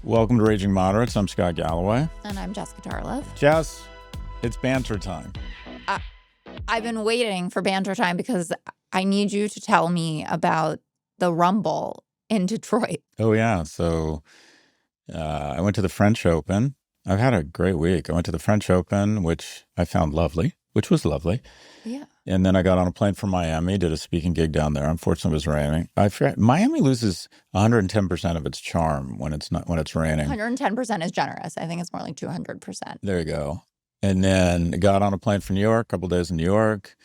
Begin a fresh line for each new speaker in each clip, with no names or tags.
Welcome to Raging Moderates. I'm Scott Galloway.
And I'm Jessica Tarlov.
Jess, it's banter time.
I've been waiting for banter time because I need you to tell me about the Rumble in Detroit.
Oh, yeah. So I went to the French Open. I've had a great week. I went to the French Open, which I found lovely, which was lovely.
Yeah.
And then I got on a plane from Miami, did a speaking gig down there. Unfortunately, it was raining. I forgot, Miami loses 110% of its charm when it's raining.
110% is generous. I think it's more like 200%.
There you go. And then got on a plane for New York, a couple days in New York.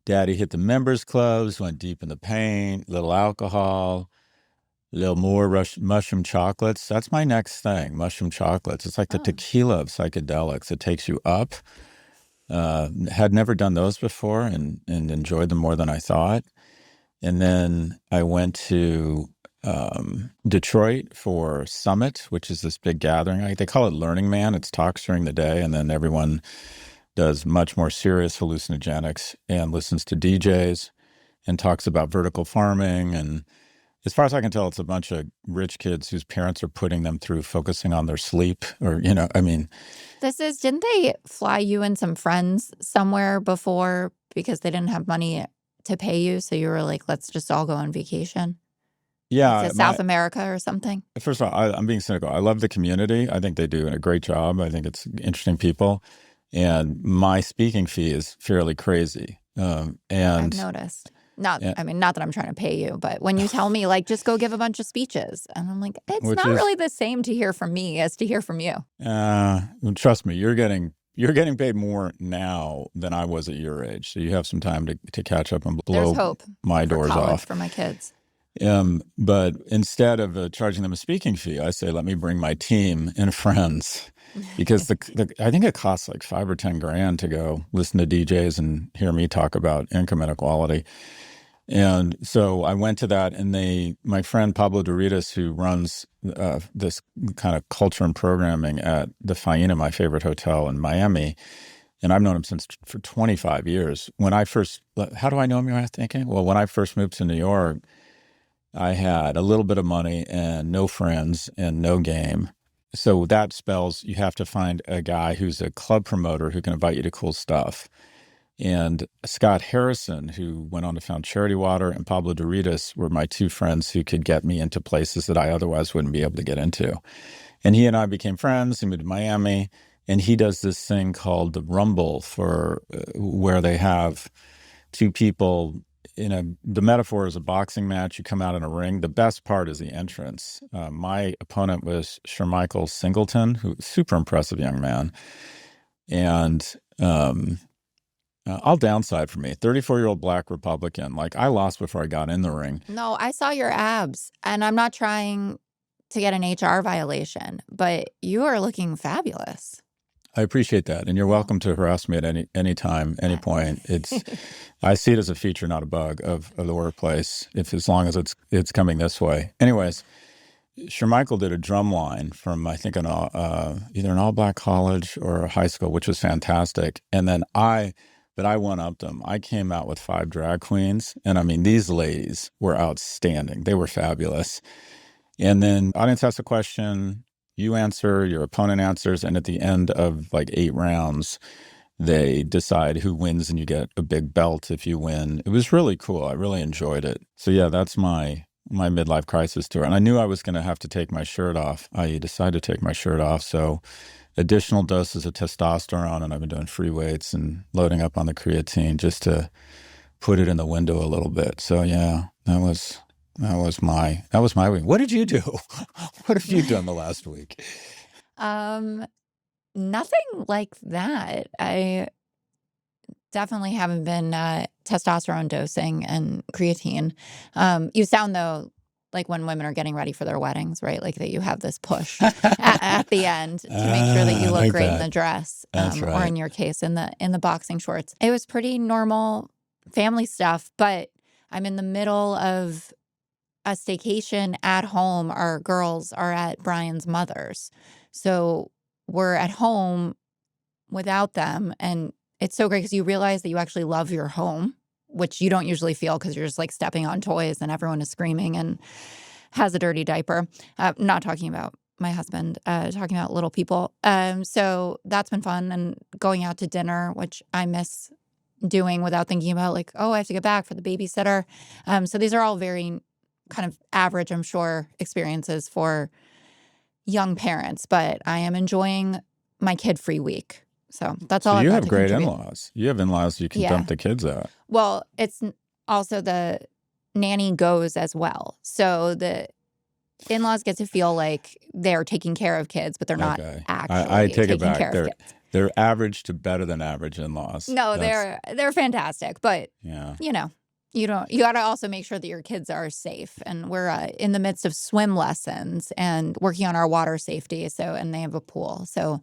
Daddy hit the members clubs, went deep in the paint, little alcohol, a little more mushroom chocolates. That's my next thing, mushroom chocolates. It's like the tequila of psychedelics. It takes you up. Had never done those before and enjoyed them more than I thought. And then I went to Detroit for Summit, which is this big gathering. They call it Learning Man. It's talks during the day, and then everyone does much more serious hallucinogenics and listens to DJs and talks about vertical farming. And as far as I can tell, it's a bunch of rich kids whose parents are putting them through focusing on their sleep or,
Didn't they fly you and some friends somewhere before because they didn't have money to pay you? So you were like, let's just all go on vacation?
Yeah.
To South America or something?
First of all, I'm being cynical. I love the community. I think they do a great job. I think it's interesting people. And my speaking fee is fairly crazy.
I've noticed. Not that I'm trying to pay you, but when you tell me, like, just go give a bunch of speeches, and I'm like, it's not really the same to hear from me as to hear from you.
Trust me, you're getting paid more now than I was at your age, so you have some time to catch up and blow
There's hope
my doors off
for my kids.
But instead of charging them a speaking fee, I say, let me bring my team and friends. Because I think it costs like $5 or $10 to go listen to DJs and hear me talk about income inequality. And so I went to that, and my friend Pablo Doritas, who runs this kind of culture and programming at the Faena, my favorite hotel in Miami, and I've known him for 25 years. How do I know him, you're thinking? Well, when I first moved to New York, I had a little bit of money and no friends and no game. So that spells you have to find a guy who's a club promoter who can invite you to cool stuff. And Scott Harrison, who went on to found Charity Water, and Pablo Doritas were my two friends who could get me into places that I otherwise wouldn't be able to get into. And he and I became friends. He moved to Miami, and he does this thing called the Rumble where they have two people. The metaphor is a boxing match. You come out in a ring. The best part is the entrance. My opponent was Shermichael Singleton, who's a super impressive young man. And I'll downside for me. 34-year-old black Republican. Like, I lost before I got in the ring.
No, I saw your abs, and I'm not trying to get an HR violation, but you are looking fabulous.
I appreciate that, and you're welcome to harass me at any time, any point. I see it as a feature, not a bug of the workplace. As long as it's coming this way. Anyways, Shermichael did a drum line from I think either an all-black college or a high school, which was fantastic. And then I one-upped him. I came out with 5 drag queens, and I mean these ladies were outstanding. They were fabulous. And then audience asks a question. You answer, your opponent answers, and at the end of like 8 rounds, they decide who wins, and you get a big belt if you win. It was really cool. I really enjoyed it. So yeah, that's my midlife crisis tour. And I knew I was going to have to take my shirt off. I decided to take my shirt off. So additional doses of testosterone, and I've been doing free weights and loading up on the creatine just to put it in the window a little bit. So yeah, that was my week. What did you do? What have you done the last week?
Nothing like that. I definitely haven't been testosterone dosing and creatine. You sound, though, like when women are getting ready for their weddings, right? Like that you have this push at the end to make sure that you look great in the dress,
That's right.
Or in your case, in the boxing shorts. It was pretty normal family stuff, but I'm in the middle of a staycation at home. Our girls are at Brian's mother's. So we're at home without them. And it's so great because you realize that you actually love your home, which you don't usually feel because you're just like stepping on toys and everyone is screaming and has a dirty diaper. Not talking about my husband, talking about little people. So that's been fun, and going out to dinner, which I miss doing without thinking about like, oh, I have to get back for the babysitter. So these are all very kind of average, I'm sure, experiences for young parents, but I am enjoying my kid-free week. So that's all
So
I've
you
got
have
to
great
contribute.
in-laws. You have in-laws you can
Yeah.
dump the kids at.
Well, it's also the nanny goes as well. So the in-laws get to feel like they're taking care of kids, but they're not
Okay.
actually
I take it
taking
back.
care of kids.
They're average to better than average in-laws.
No, they're fantastic, but
Yeah.
you know, you got to also make sure that your kids are safe. And we're in the midst of swim lessons and working on our water safety. So, and they have a pool. So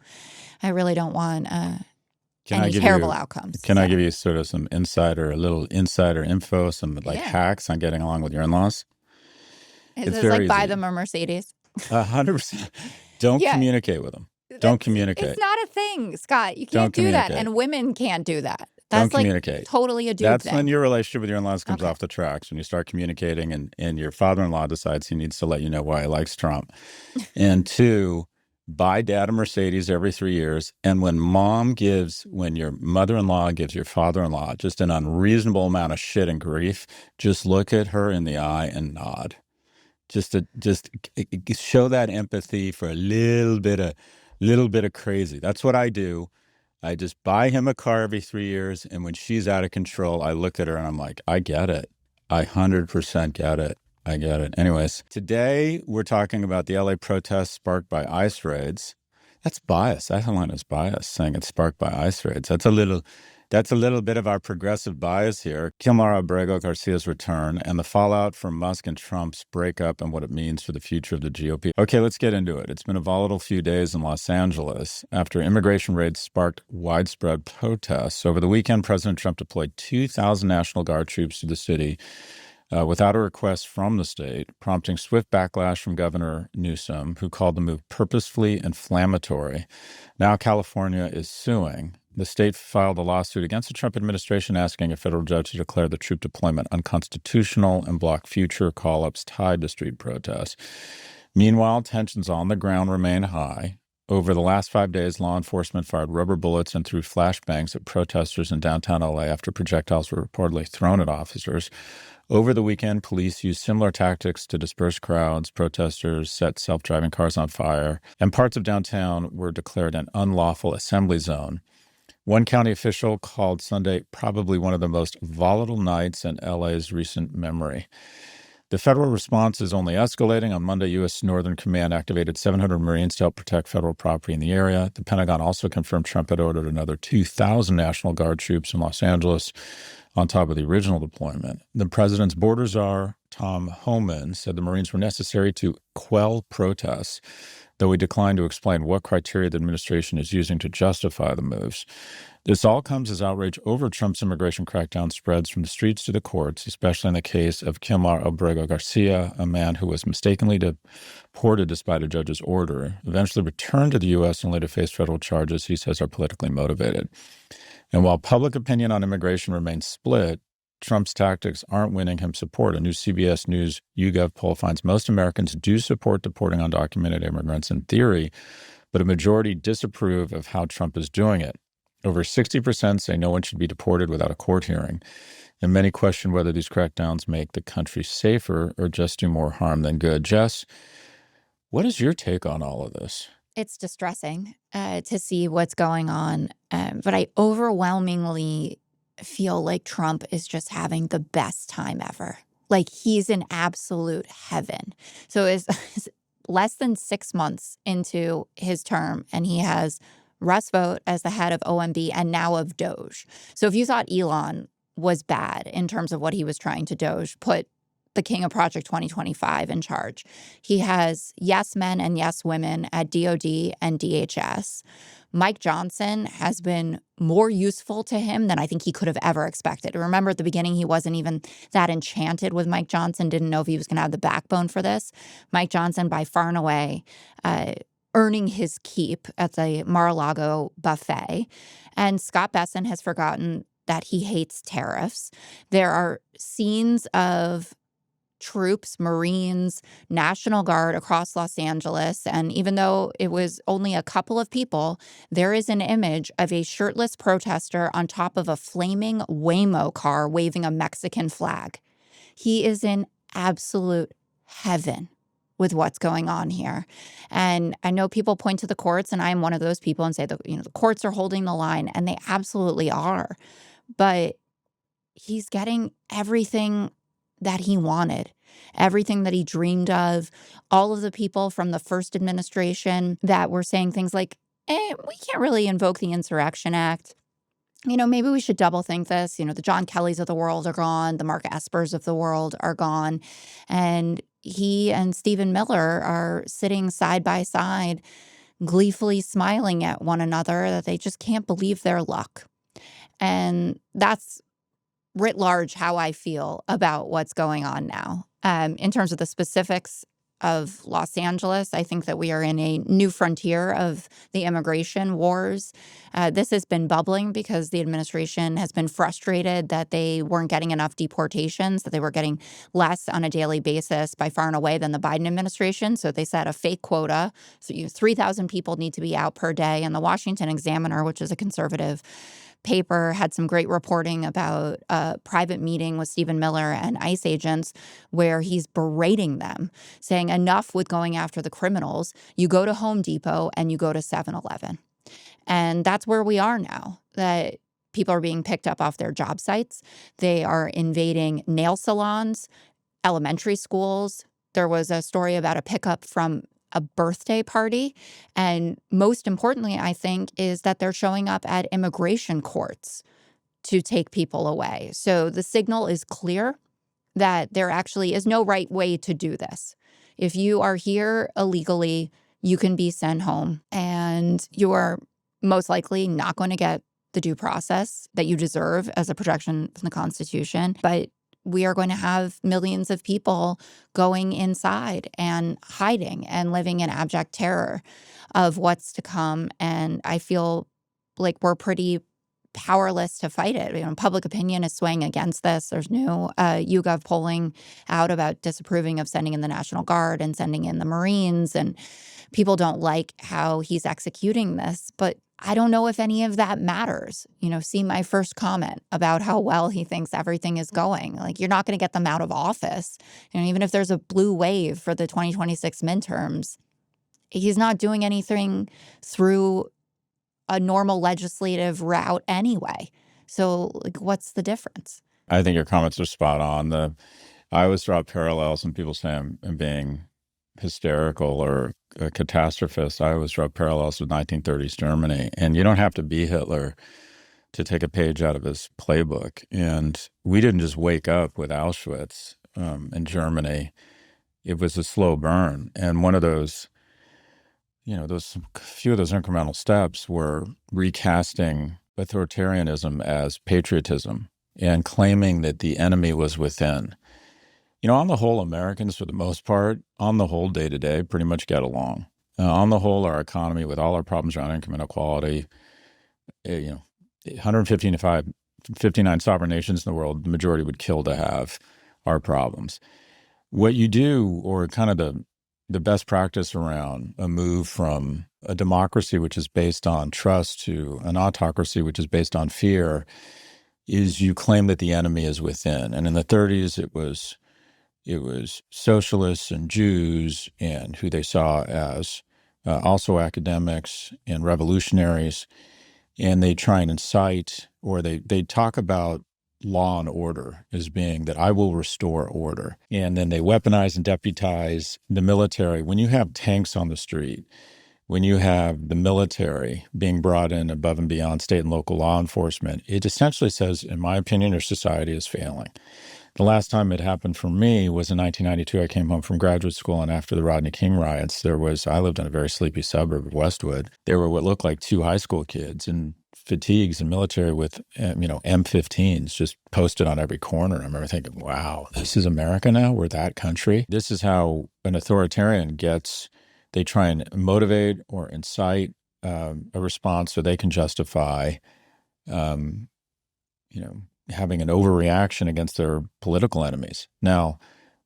I really don't want any terrible outcomes.
Can I give you sort of a little insider info, some like hacks on getting along with your in-laws?
It's very like easy. Buy them a Mercedes.
100%. Don't communicate with them. Don't communicate.
It's not a thing, Scott. You can't do that. And women can't do that. That's
Don't
like
communicate.
Totally a dude
That's
thing.
when your relationship with your in-laws comes off the tracks, when you start communicating and your father-in-law decides he needs to let you know why he likes Trump. And 2, buy dad a Mercedes every 3 years. And when your mother-in-law gives your father-in-law just an unreasonable amount of shit and grief, just look at her in the eye and nod. Just show that empathy for a little bit of crazy. That's what I do. I just buy him a car every 3 years, and when she's out of control, I look at her and I'm like, I get it. I 100% get it. I get it. Anyways, today we're talking about the LA protests sparked by ICE raids. That's bias. That headline is bias, saying it's sparked by ICE raids. That's a little bit of our progressive bias here. Kilmar Abrego Garcia's return and the fallout from Musk and Trump's breakup and what it means for the future of the GOP. Okay, let's get into it. It's been a volatile few days in Los Angeles after immigration raids sparked widespread protests. Over the weekend, President Trump deployed 2,000 National Guard troops to the city without a request from the state, prompting swift backlash from Governor Newsom, who called the move purposefully inflammatory. Now California is suing. The state filed a lawsuit against the Trump administration asking a federal judge to declare the troop deployment unconstitutional and block future call-ups tied to street protests. Meanwhile, tensions on the ground remain high. Over the last 5 days, law enforcement fired rubber bullets and threw flashbangs at protesters in downtown LA after projectiles were reportedly thrown at officers. Over the weekend, police used similar tactics to disperse crowds. Protesters set self-driving cars on fire, and parts of downtown were declared an unlawful assembly zone. One county official called Sunday probably one of the most volatile nights in LA's recent memory. The federal response is only escalating. On Monday, U.S. Northern Command activated 700 Marines to help protect federal property in the area. The Pentagon also confirmed Trump had ordered another 2,000 National Guard troops in Los Angeles on top of the original deployment. The president's border czar, Tom Homan, said the Marines were necessary to quell protests, though he declined to explain what criteria the administration is using to justify the moves. This all comes as outrage over Trump's immigration crackdown spreads from the streets to the courts, especially in the case of Kilmar Abrego Garcia, a man who was mistakenly deported despite a judge's order, eventually returned to the U.S. and later faced federal charges he says are politically motivated. And while public opinion on immigration remains split, Trump's tactics aren't winning him support. A new CBS News YouGov poll finds most Americans do support deporting undocumented immigrants in theory, but a majority disapprove of how Trump is doing it. Over 60% say no one should be deported without a court hearing, and many question whether these crackdowns make the country safer or just do more harm than good. Jess, what is your take on all of this?
It's distressing to see what's going on, but I overwhelmingly feel like Trump is just having the best time ever. Like he's in absolute heaven. So it's less than 6 months into his term, and he has Russ Vought as the head of OMB and now of Doge. So if you thought Elon was bad in terms of what he was trying to Doge, put the king of Project 2025 in charge. He has yes men and yes women at DOD and DHS. Mike Johnson has been more useful to him than I think he could have ever expected. Remember at the beginning, he wasn't even that enchanted with Mike Johnson, didn't know if he was going to have the backbone for this. Mike Johnson, by far and away, earning his keep at the Mar-a-Lago buffet. And Scott Besson has forgotten that he hates tariffs. There are scenes of troops, Marines, National Guard across Los Angeles. And even though it was only a couple of people, there is an image of a shirtless protester on top of a flaming Waymo car waving a Mexican flag. He is in absolute heaven with what's going on here. And I know people point to the courts, and I am one of those people, and say that, the courts are holding the line, and they absolutely are. But he's getting everything that he wanted, everything that he dreamed of. All of the people from the first administration that were saying things like, we can't really invoke the Insurrection Act. Maybe we should double think this. The John Kellys of the world are gone. The Mark Espers of the world are gone. And he and Stephen Miller are sitting side by side, gleefully smiling at one another, that they just can't believe their luck. And that's writ large how I feel about what's going on now. In terms of the specifics of Los Angeles, I think that we are in a new frontier of the immigration wars. This has been bubbling because the administration has been frustrated that they weren't getting enough deportations, that they were getting less on a daily basis by far and away than the Biden administration. So they set a fake quota. So 3,000 people need to be out per day. And the Washington Examiner, which is a conservative paper, had some great reporting about a private meeting with Stephen Miller and ICE agents where he's berating them, saying enough with going after the criminals. You go to Home Depot and you go to 7-Eleven. And that's where we are now, that people are being picked up off their job sites. They are invading nail salons, elementary schools. There was a story about a pickup from a birthday party. And most importantly, I think, is that they're showing up at immigration courts to take people away. So the signal is clear that there actually is no right way to do this. If you are here illegally, you can be sent home, and you are most likely not going to get the due process that you deserve as a protection from the Constitution. But we are going to have millions of people going inside and hiding and living in abject terror of what's to come. And I feel like we're pretty powerless to fight it. Public opinion is swaying against this. There's new YouGov polling out about disapproving of sending in the National Guard and sending in the Marines. And people don't like how he's executing this. But I don't know if any of that matters. See my first comment about how well he thinks everything is going. Like, you're not going to get them out of office. Even if there's a blue wave for the 2026 midterms, he's not doing anything through a normal legislative route anyway. So, what's the difference?
I think your comments are spot on. I always draw parallels when people say I'm being hysterical or a catastrophist. I always draw parallels with 1930s Germany. And you don't have to be Hitler to take a page out of his playbook. And we didn't just wake up with Auschwitz in Germany. It was a slow burn. And one of those, those few of those incremental steps were recasting authoritarianism as patriotism and claiming that the enemy was within. On the whole, Americans, for the most part, on the whole, day to day, pretty much get along. On the whole, our economy, with all our problems around income inequality, 159 sovereign nations in the world, the majority would kill to have our problems. What you do, or kind of the best practice around a move from a democracy which is based on trust to an autocracy which is based on fear, is you claim that the enemy is within. And in the 30s, it was socialists and Jews, and who they saw as also academics and revolutionaries. And they try and incite, or they talk about law and order as being that I will restore order. And then they weaponize and deputize the military. When you have tanks on the street, when you have the military being brought in above and beyond state and local law enforcement, it essentially says, in my opinion, our society is failing. The last time it happened for me was in 1992. I came home from graduate school, and after the Rodney King riots, I lived in a very sleepy suburb of Westwood. There were what looked like two high school kids in fatigues and military with, M15s just posted on every corner. I remember thinking, wow, this is America now? We're that country? This is how an authoritarian gets. They try and motivate or incite a response so they can justify, having an overreaction against their political enemies. Now,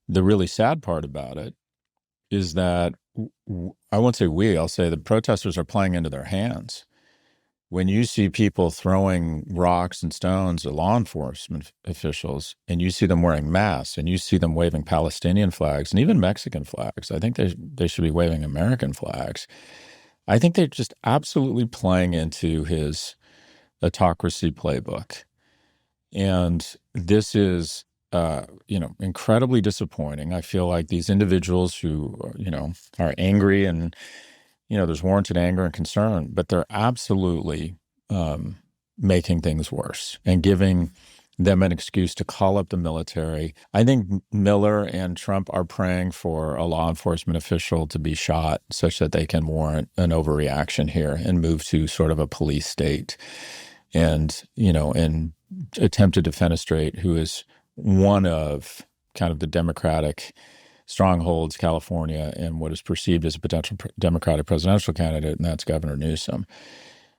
the really sad part about it is that I won't say I'll say the protesters are playing into their hands. When you see people throwing rocks and stones at law enforcement officials, and you see them wearing masks, and you see them waving Palestinian flags and even Mexican flags, I think they should be waving American flags. I think they're just absolutely playing into his autocracy playbook. And this is, incredibly disappointing. I feel like these individuals who, are angry and, there's warranted anger and concern, but they're absolutely making things worse and giving them an excuse to call up the military. I think Miller and Trump are praying for a law enforcement official to be shot such that they can warrant an overreaction here and move to sort of a police state and, and attempt to defenestrate who is one of kind of the Democratic strongholds, California, and what is perceived as a potential Democratic presidential candidate, and that's Governor Newsom.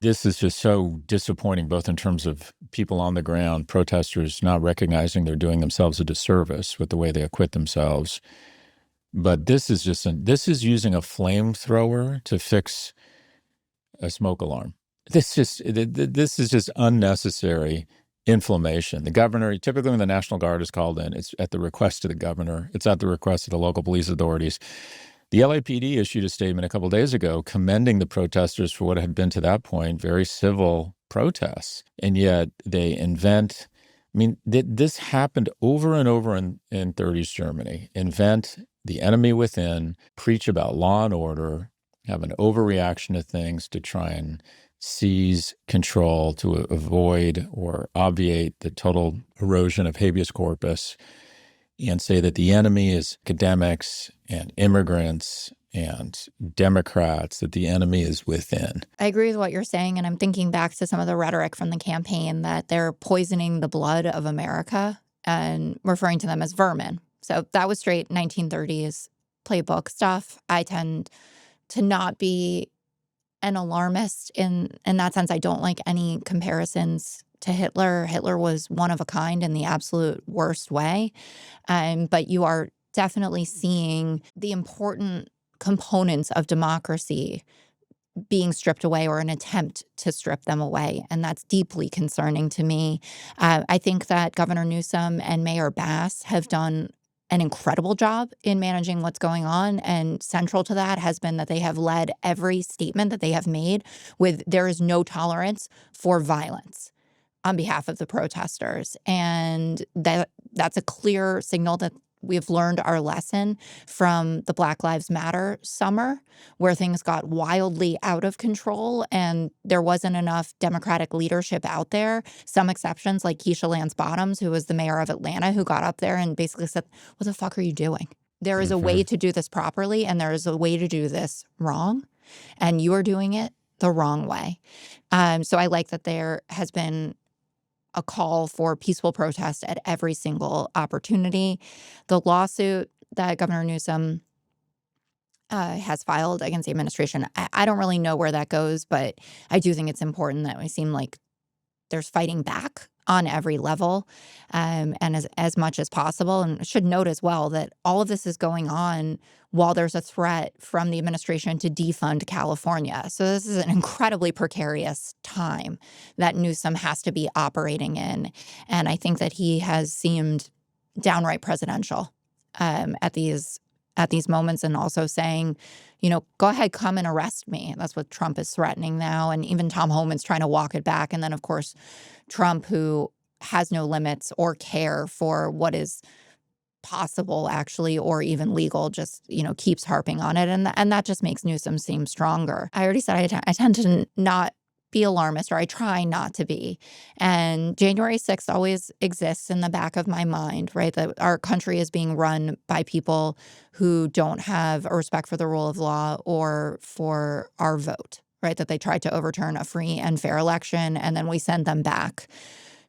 This is just so disappointing, both in terms of people on the ground, protesters not recognizing they're doing themselves a disservice with the way they acquit themselves. But this is using a flamethrower to fix a smoke alarm. This is just unnecessary inflammation. The governor, typically when the National Guard is called in, it's at the request of the governor. It's at the request of the local police authorities. The LAPD issued a statement a couple of days ago commending the protesters for what had been to that point very civil protests. And yet they invent, this happened over and over in 30s Germany. Invent the enemy within, preach about law and order, have an overreaction to things to try and seize control, to avoid or obviate the total erosion of habeas corpus, and say that the enemy is academics and immigrants and Democrats, that the enemy is within.
I agree with what you're saying, and I'm thinking back to some of the rhetoric from the campaign that they're poisoning the blood of America and referring to them as vermin. So that was straight 1930s playbook stuff. I tend to not be an alarmist in that sense. I don't like any comparisons to Hitler. Hitler was one of a kind in the absolute worst way. But you are definitely seeing the important components of democracy being stripped away, or an attempt to strip them away. And that's deeply concerning to me. I think that Governor Newsom and Mayor Bass have done an incredible job in managing what's going on. And central to that has been that they have led every statement that they have made with there is no tolerance for violence on behalf of the protesters. And that's a clear signal that we've learned our lesson from the Black Lives Matter summer, where things got wildly out of control and there wasn't enough Democratic leadership out there. Some exceptions, like Keisha Lance Bottoms, who was the mayor of Atlanta, who got up there and basically said, what the fuck are you doing? There is a way to do this properly, and there is a way to do this wrong, and you are doing it the wrong way. So I like that there has been a call for peaceful protest at every single opportunity. The lawsuit that Governor Newsom has filed against the administration, I don't really know where that goes, but I do think it's important that we seem like there's fighting back on every level, and as much as possible. And I should note as well that all of this is going on while there's a threat from the administration to defund California. So this is an incredibly precarious time that Newsom has to be operating in. And I think that he has seemed downright presidential at these moments, and also saying, go ahead, come and arrest me. That's what Trump is threatening now. And even Tom Homan's trying to walk it back. And then, of course, Trump, who has no limits or care for what is possible, actually, or even legal, just, keeps harping on it. And that just makes Newsom seem stronger. I already said I tend to not be alarmist, or I try not to be. And January 6th always exists in the back of my mind, right? That our country is being run by people who don't have a respect for the rule of law or for our vote, right? That they tried to overturn a free and fair election, and then we send them back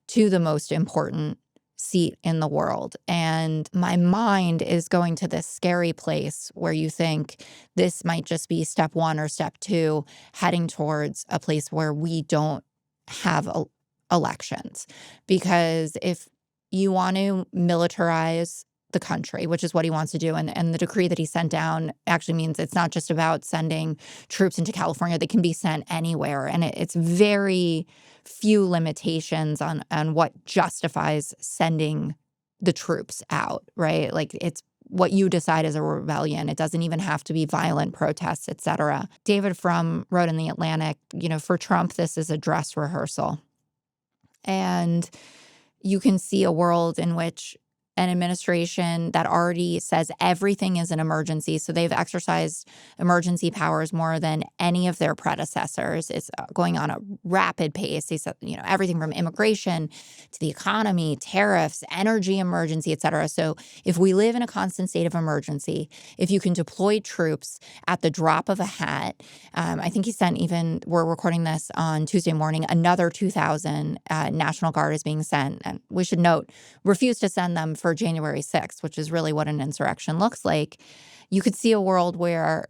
to the most important seat in the world. And my mind is going to this scary place where you think this might just be step one or step two, heading towards a place where we don't have elections. Because if you want to militarize the country, which is what he wants to do. And the decree that he sent down actually means it's not just about sending troops into California. They can be sent anywhere. And it's very few limitations on what justifies sending the troops out, right? Like, it's what you decide is a rebellion. It doesn't even have to be violent protests, et cetera. David Frum wrote in The Atlantic, for Trump, this is a dress rehearsal. And you can see a world in which an administration that already says everything is an emergency, so they've exercised emergency powers more than any of their predecessors. It's going on a rapid pace. They said, everything from immigration to the economy, tariffs, energy emergency, et cetera. So if we live in a constant state of emergency, if you can deploy troops at the drop of a hat, I think he sent, even, we're recording this on Tuesday morning, another 2,000 National Guard is being sent. And we should note, refused to send them for January 6th, which is really what an insurrection looks like. You could see a world where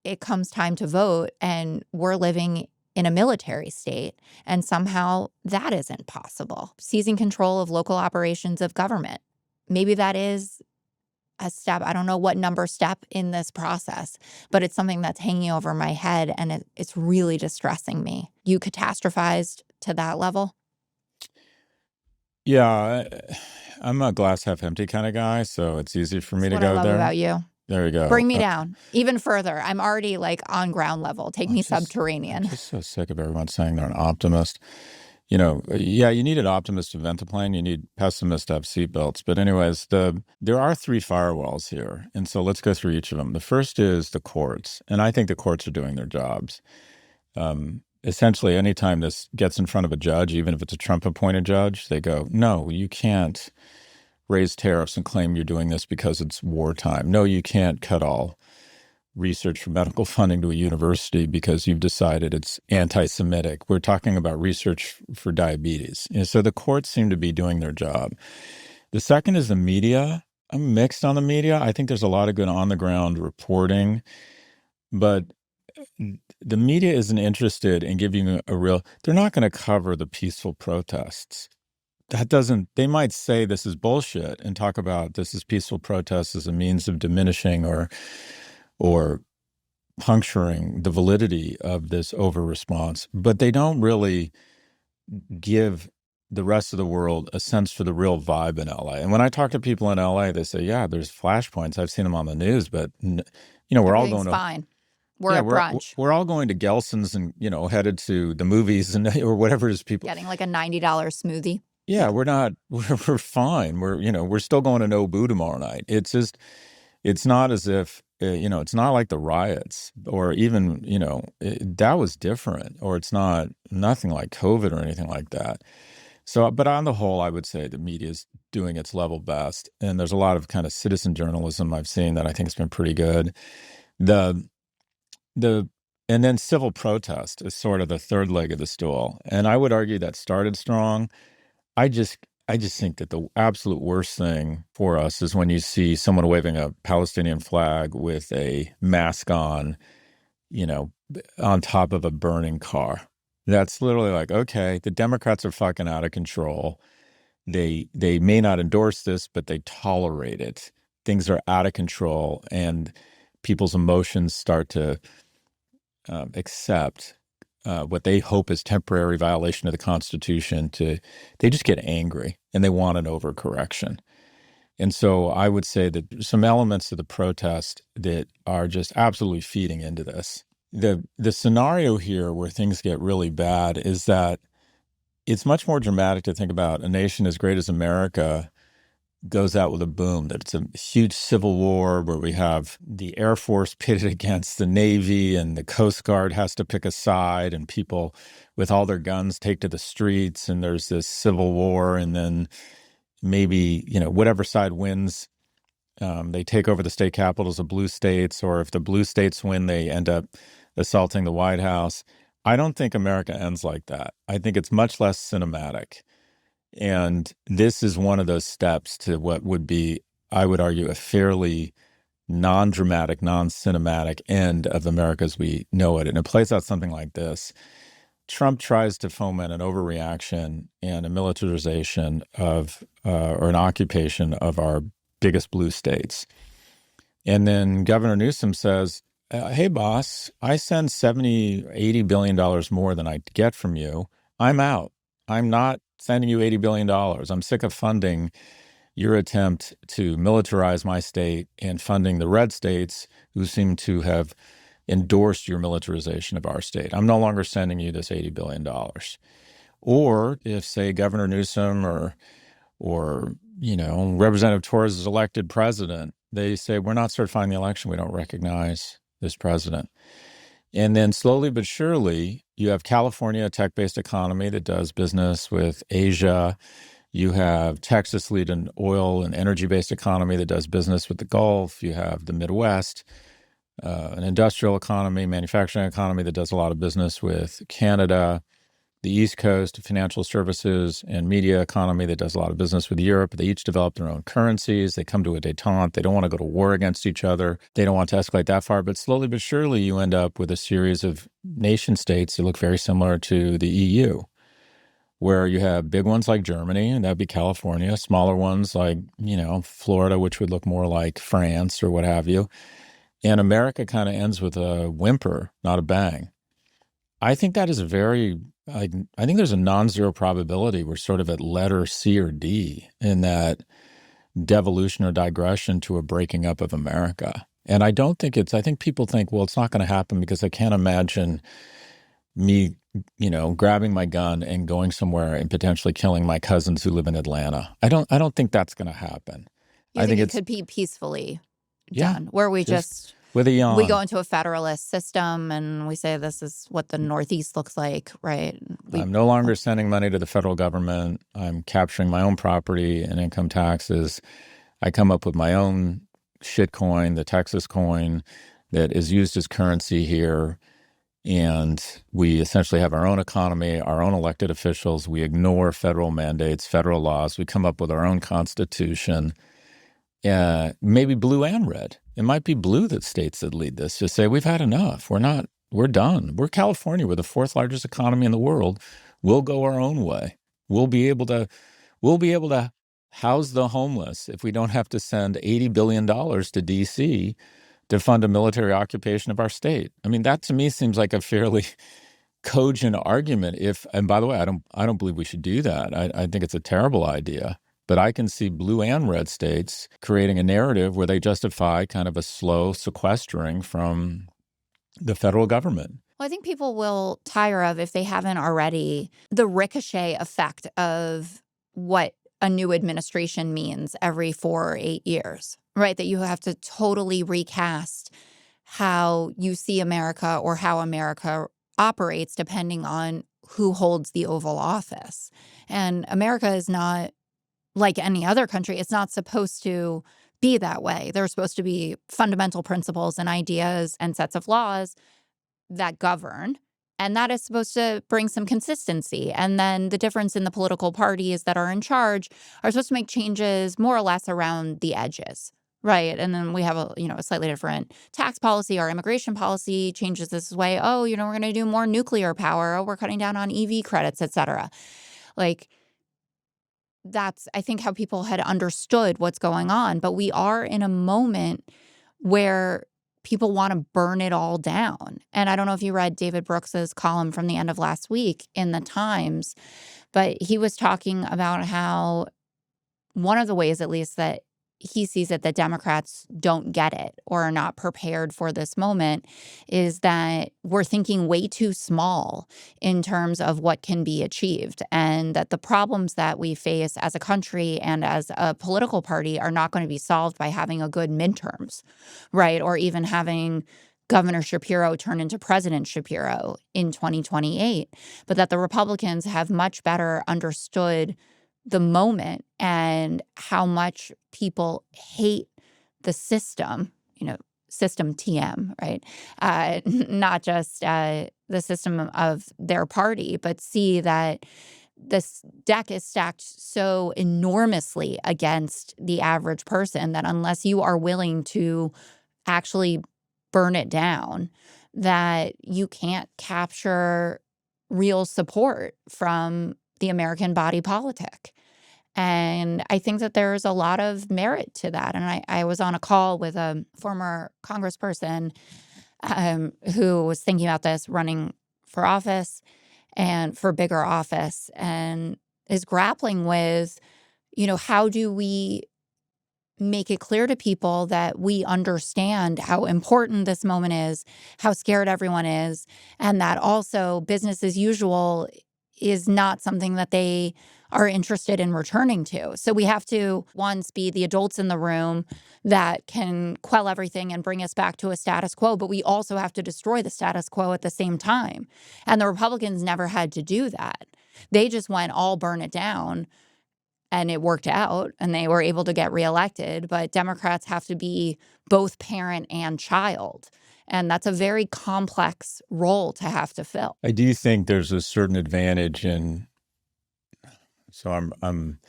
it comes time to vote and we're living in a military state, and somehow that isn't possible. Seizing control of local operations of government. Maybe that is a step. I don't know what number step in this process, but it's something that's hanging over my head, and it's really distressing me. You catastrophized to that level?
Yeah, I'm a glass half empty kind of guy, so it's easy for me
That's
to
what I
go
love
there.
about you.
There you go.
Bring me down even further. I'm already on ground level. Take me subterranean.
I'm just so sick of everyone saying they're an optimist. Yeah, you need an optimist to vent the plane. You need pessimists to have seatbelts. But anyways, there are three firewalls here. And so let's go through each of them. The first is the courts. And I think the courts are doing their jobs. Essentially, anytime this gets in front of a judge, even if it's a Trump-appointed judge, they go, no, you can't raise tariffs and claim you're doing this because it's wartime. No, you can't cut all research for medical funding to a university because you've decided it's anti-Semitic. We're talking about research for diabetes. And so the courts seem to be doing their job. The second is the media. I'm mixed on the media. I think there's a lot of good on-the-ground reporting, but the media isn't interested in giving a real, they're not going to cover the peaceful protests. They might say this is bullshit and talk about this is peaceful protests as a means of diminishing or puncturing the validity of this over-response, but they don't really give the rest of the world a sense for the real vibe in LA. And when I talk to people in LA, they say, yeah, there's flashpoints. I've seen them on the news, but we're all going to
fine. We're at brunch.
We're all going to Gelson's and, headed to the movies and or whatever it is people.
Getting like a $90 smoothie.
Yeah, we're fine. We're still going to Nobu tomorrow night. It's just, it's not as if, it's not like the riots or even, that was different, or it's nothing like COVID or anything like that. So, but on the whole, I would say the media is doing its level best. And there's a lot of kind of citizen journalism I've seen that I think has been pretty good. And then civil protest is sort of the third leg of the stool. And I would argue that started strong. I just think that the absolute worst thing for us is when you see someone waving a Palestinian flag with a mask on, on top of a burning car. That's literally like, okay, the Democrats are fucking out of control. They may not endorse this, but they tolerate it. Things are out of control, and people's emotions start to accept what they hope is temporary violation of the Constitution. They just get angry and they want an overcorrection. And so I would say that some elements of the protest that are just absolutely feeding into this. The scenario here where things get really bad is that it's much more dramatic to think about a nation as great as America goes out with a boom, that it's a huge civil war where we have the Air Force pitted against the Navy and the Coast Guard has to pick a side, and people with all their guns take to the streets, and there's this civil war, and then maybe, whatever side wins, they take over the state capitals of blue states, or if the blue states win, they end up assaulting the White House. I don't think America ends like that. I think it's much less cinematic. And this is one of those steps to what would be, I would argue, a fairly non-dramatic, non-cinematic end of America as we know it. And it plays out something like this. Trump tries to foment an overreaction and a militarization of, or an occupation of our biggest blue states. And then Governor Newsom says, hey, boss, I send $70, $80 billion more than I get from you. I'm out. I'm not sending you $80 billion. I'm sick of funding your attempt to militarize my state and funding the red states who seem to have endorsed your militarization of our state. I'm no longer sending you this $80 billion. Or if, say, Governor Newsom or Representative Torres is elected president, they say, we're not certifying the election. We don't recognize this president. And then slowly but surely, you have California, a tech-based economy that does business with Asia. You have Texas, lead an oil and energy-based economy that does business with the Gulf. You have the Midwest, an industrial economy, manufacturing economy that does a lot of business with Canada. The East Coast, financial services and media economy that does a lot of business with Europe. They each develop their own currencies. They come to a détente. They don't want to go to war against each other. They don't want to escalate that far. But slowly but surely, you end up with a series of nation states that look very similar to the EU, where you have big ones like Germany, and that'd be California, smaller ones like, Florida, which would look more like France or what have you. And America kind of ends with a whimper, not a bang. I think that is I think there's a non-zero probability we're sort of at letter C or D in that devolution or digression to a breaking up of America. And I think people think, well, it's not going to happen because I can't imagine me, grabbing my gun and going somewhere and potentially killing my cousins who live in Atlanta. I don't think that's going to happen.
I think it could be peacefully done, where we just
with a yawn.
We go into a federalist system and we say this is what the Northeast looks like, right?
I'm no longer sending money to the federal government. I'm capturing my own property and income taxes. I come up with my own shit coin, the Texas coin, that is used as currency here. And we essentially have our own economy, our own elected officials. We ignore federal mandates, federal laws. We come up with our own constitution. Maybe blue and red. It might be blue that states that lead this. Just say, we've had enough. We're done. We're California. We're the fourth largest economy in the world. We'll go our own way. We'll be able to house the homeless if we don't have to send $80 billion to D.C. to fund a military occupation of our state. I mean, that to me seems like a fairly cogent argument. And by the way, I don't believe we should do that. I think it's a terrible idea. But I can see blue and red states creating a narrative where they justify kind of a slow sequestering from the federal government.
Well, I think people will tire of, if they haven't already, the ricochet effect of what a new administration means every 4 or 8 years, right? That you have to totally recast how you see America or how America operates depending on who holds the Oval Office. And America is not like any other country. It's not supposed to be that way. There are supposed to be fundamental principles and ideas and sets of laws that govern, and that is supposed to bring some consistency. And then the difference in the political parties that are in charge are supposed to make changes more or less around the edges, right? And then we have a slightly different tax policy. Our immigration policy changes this way. Oh, we're going to do more nuclear power. Oh, we're cutting down on EV credits, et cetera. That's, I think, how people had understood what's going on. But we are in a moment where people want to burn it all down. And I don't know if you read David Brooks's column from the end of last week in the Times, but he was talking about how one of the ways, at least, that he sees it that Democrats don't get it or are not prepared for this moment is that we're thinking way too small in terms of what can be achieved, and that the problems that we face as a country and as a political party are not going to be solved by having a good midterms, right? Or even having Governor Shapiro turn into President Shapiro in 2028, but that the Republicans have much better understood the moment and how much people hate the system, system TM, right? Not just the system of their party, but see that this deck is stacked so enormously against the average person that unless you are willing to actually burn it down, that you can't capture real support from the American body politic. And I think that there's a lot of merit to that. And I was on a call with a former congressperson who was thinking about this, running for office and for bigger office, and is grappling with, how do we make it clear to people that we understand how important this moment is, how scared everyone is, and that also business as usual is not something that they are interested in returning to. So we have to, once, be the adults in the room that can quell everything and bring us back to a status quo, but we also have to destroy the status quo at the same time. And the Republicans never had to do that. They just went all burn it down, and it worked out, and they were able to get reelected. But Democrats have to be both parent and child. And that's a very complex role to have to fill.
I do think there's a certain advantage in, so I'm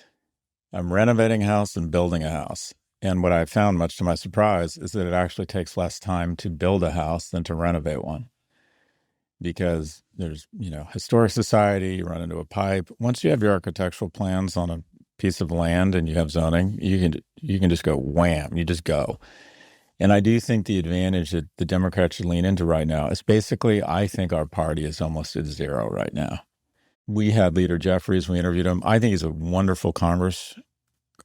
renovating a house and building a house. And what I found, much to my surprise, is that it actually takes less time to build a house than to renovate one. Because there's, historic society, you run into a pipe. Once you have your architectural plans on a piece of land and you have zoning, you can just go wham, you just go. And I do think the advantage that the Democrats should lean into right now is basically, I think our party is almost at zero right now. We had Leader Jeffries, we interviewed him. I think he's a wonderful congressman,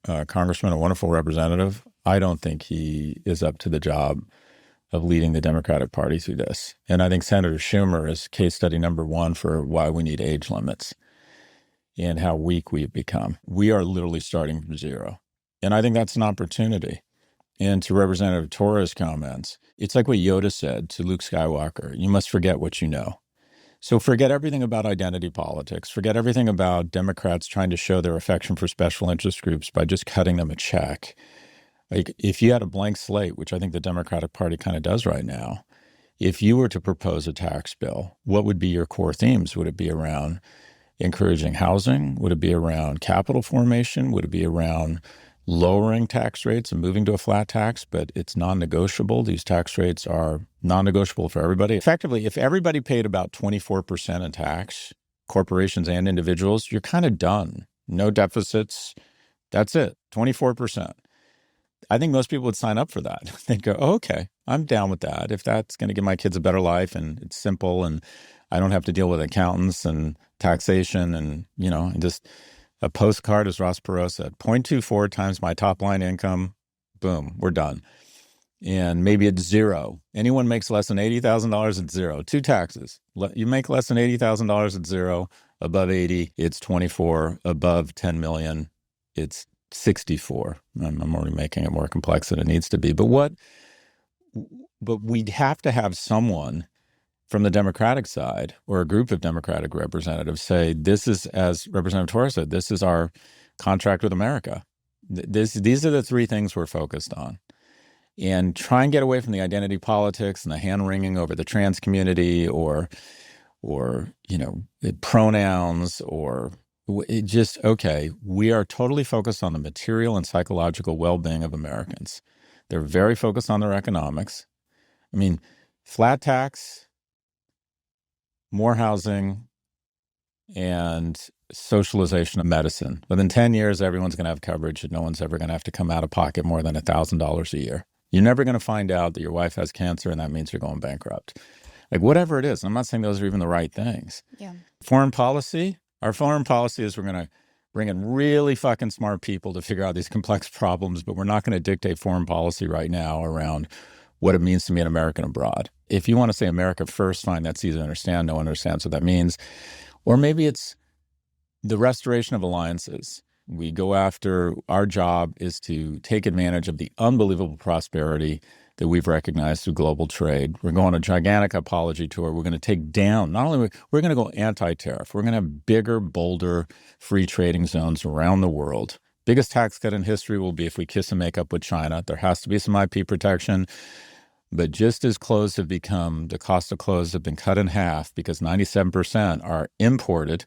a wonderful representative. I don't think he is up to the job of leading the Democratic Party through this. And I think Senator Schumer is case study number one for why we need age limits and how weak we've become. We are literally starting from zero. And I think that's an opportunity. And to Representative Torres' comments, it's like what Yoda said to Luke Skywalker, you must forget what you know. So forget everything about identity politics. Forget everything about Democrats trying to show their affection for special interest groups by just cutting them a check. Like, if you had a blank slate, which I think the Democratic Party kind of does right now, if you were to propose a tax bill, what would be your core themes? Would it be around encouraging housing? Would it be around capital formation? Would it be around lowering tax rates and moving to a flat tax, but it's non-negotiable? These tax rates are non-negotiable for everybody. Effectively, if everybody paid about 24% in tax, corporations and individuals, you're kind of done. No deficits. That's it, 24%. I think most people would sign up for that. They'd go, oh, okay, I'm down with that. If that's going to give my kids a better life and it's simple and I don't have to deal with accountants and taxation and, just a postcard, as Ross Perot said, 0.24 times my top line income, boom, we're done. And maybe it's zero. Anyone makes less than $80,000, it's zero. Two taxes. You make less than $80,000, it's zero. Above 80, it's 24. Above 10 million, it's 64. I'm already making it more complex than it needs to be. But we'd have to have someone from the Democratic side or a group of Democratic representatives say, this is, as Representative Torres said, this is our contract with America. These are the three things we're focused on. And try and get away from the identity politics and the hand-wringing over the trans community or pronouns or it just, okay, we are totally focused on the material and psychological well-being of Americans. They're very focused on their economics. I mean, flat tax, more housing, and socialization of medicine. Within 10 years, everyone's going to have coverage and no one's ever going to have to come out of pocket more than $1,000 a year. You're never going to find out that your wife has cancer and that means you're going bankrupt. Like, whatever it is, I'm not saying those are even the right things.
Yeah.
Foreign policy, our foreign policy is we're going to bring in really fucking smart people to figure out these complex problems, but we're not going to dictate foreign policy right now around what it means to be an American abroad. If you want to say America first, fine, that's easy to understand. No one understands what that means. Or maybe it's the restoration of alliances. We go after, our job is to take advantage of the unbelievable prosperity that we've recognized through global trade. We're going on a gigantic apology tour. We're going to take down, not only, we're going to go anti-tariff. We're going to have bigger, bolder, free trading zones around the world. Biggest tax cut in history will be if we kiss and make up with China. There has to be some IP protection. But just as clothes have become, the cost of clothes have been cut in half because 97% are imported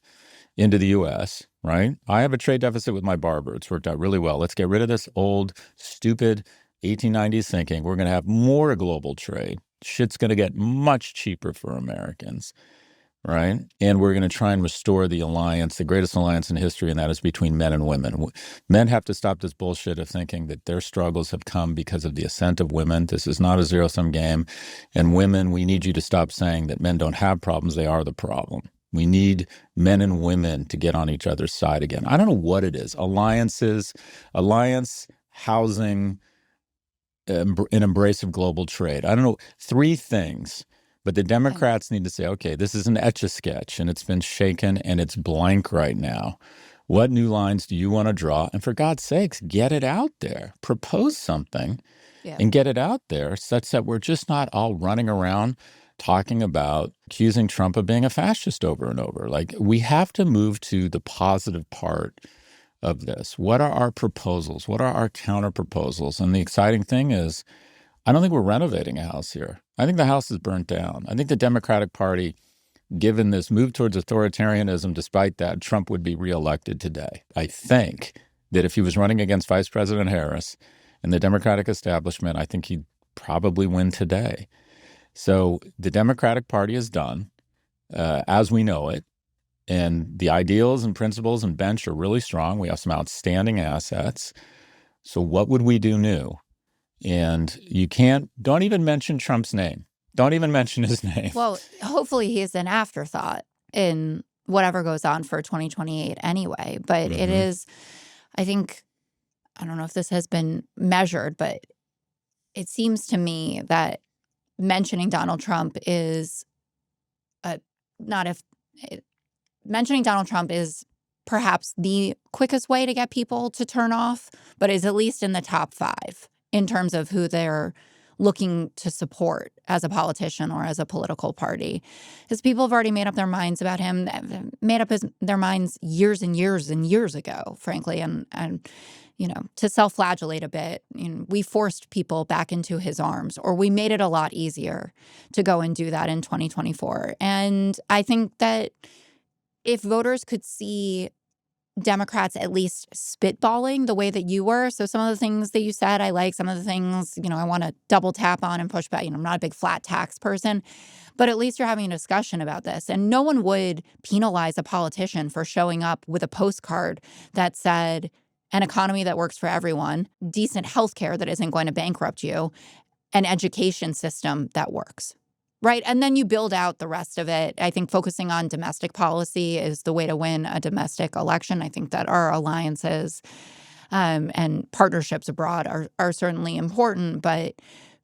into the U.S., right? I have a trade deficit with my barber. It's worked out really well. Let's get rid of this old, stupid 1890s thinking. We're going to have more global trade. Shit's going to get much cheaper for Americans. right? And we're going to try and restore the alliance, the greatest alliance in history, and that is between men and women. Men have to stop this bullshit of thinking that their struggles have come because of the ascent of women. This is not a zero-sum game. And women, we need you to stop saying that men don't have problems. They are the problem. We need men and women to get on each other's side again. I don't know what it is. Alliances, alliance, housing, an embrace of global trade. I don't know. Three things. But the Democrats need to say, okay, this is an etch-a-sketch, and it's been shaken, and it's blank right now. What new lines do you want to draw? And for God's sakes, get it out there. Propose something and get it out there such that we're just not all running around talking about accusing Trump of being a fascist over and over. Like, we have to move to the positive part of this. What are our proposals? What are our counter proposals? And the exciting thing is, I don't think we're renovating a house here. I think the house is burnt down. I think the Democratic Party, given this move towards authoritarianism, despite that, Trump would be reelected today. I think that if he was running against Vice President Harris and the Democratic establishment, I think he'd probably win today. So the Democratic Party is done as we know it. And the ideals and principles and bench are really strong. We have some outstanding assets. So what would we do new? And don't even mention Trump's name. Don't even mention his name.
Well, hopefully he's an afterthought in whatever goes on for 2028 anyway. But it is, I think, I don't know if this has been measured, but it seems to me that mentioning Donald Trump is mentioning Donald Trump is perhaps the quickest way to get people to turn off, but is at least in the top 5 in terms of who they're looking to support as a politician or as a political party. Because people have already made up their minds about him, made up their minds years and years and years ago, frankly, and you know, to self-flagellate a bit. You know, we forced people back into his arms, or we made it a lot easier to go and do that in 2024. And I think that if voters could see Democrats at least spitballing the way that you were. So some of the things that you said, I like. Some of the things, you know, I want to double tap on and push back. You know, I'm not a big flat tax person, but at least you're having a discussion about this. And no one would penalize a politician for showing up with a postcard that said an economy that works for everyone, decent health care that isn't going to bankrupt you, an education system that works. Right. And then you build out the rest of it. I think focusing on domestic policy is the way to win a domestic election. I think that our alliances and partnerships abroad are certainly important, but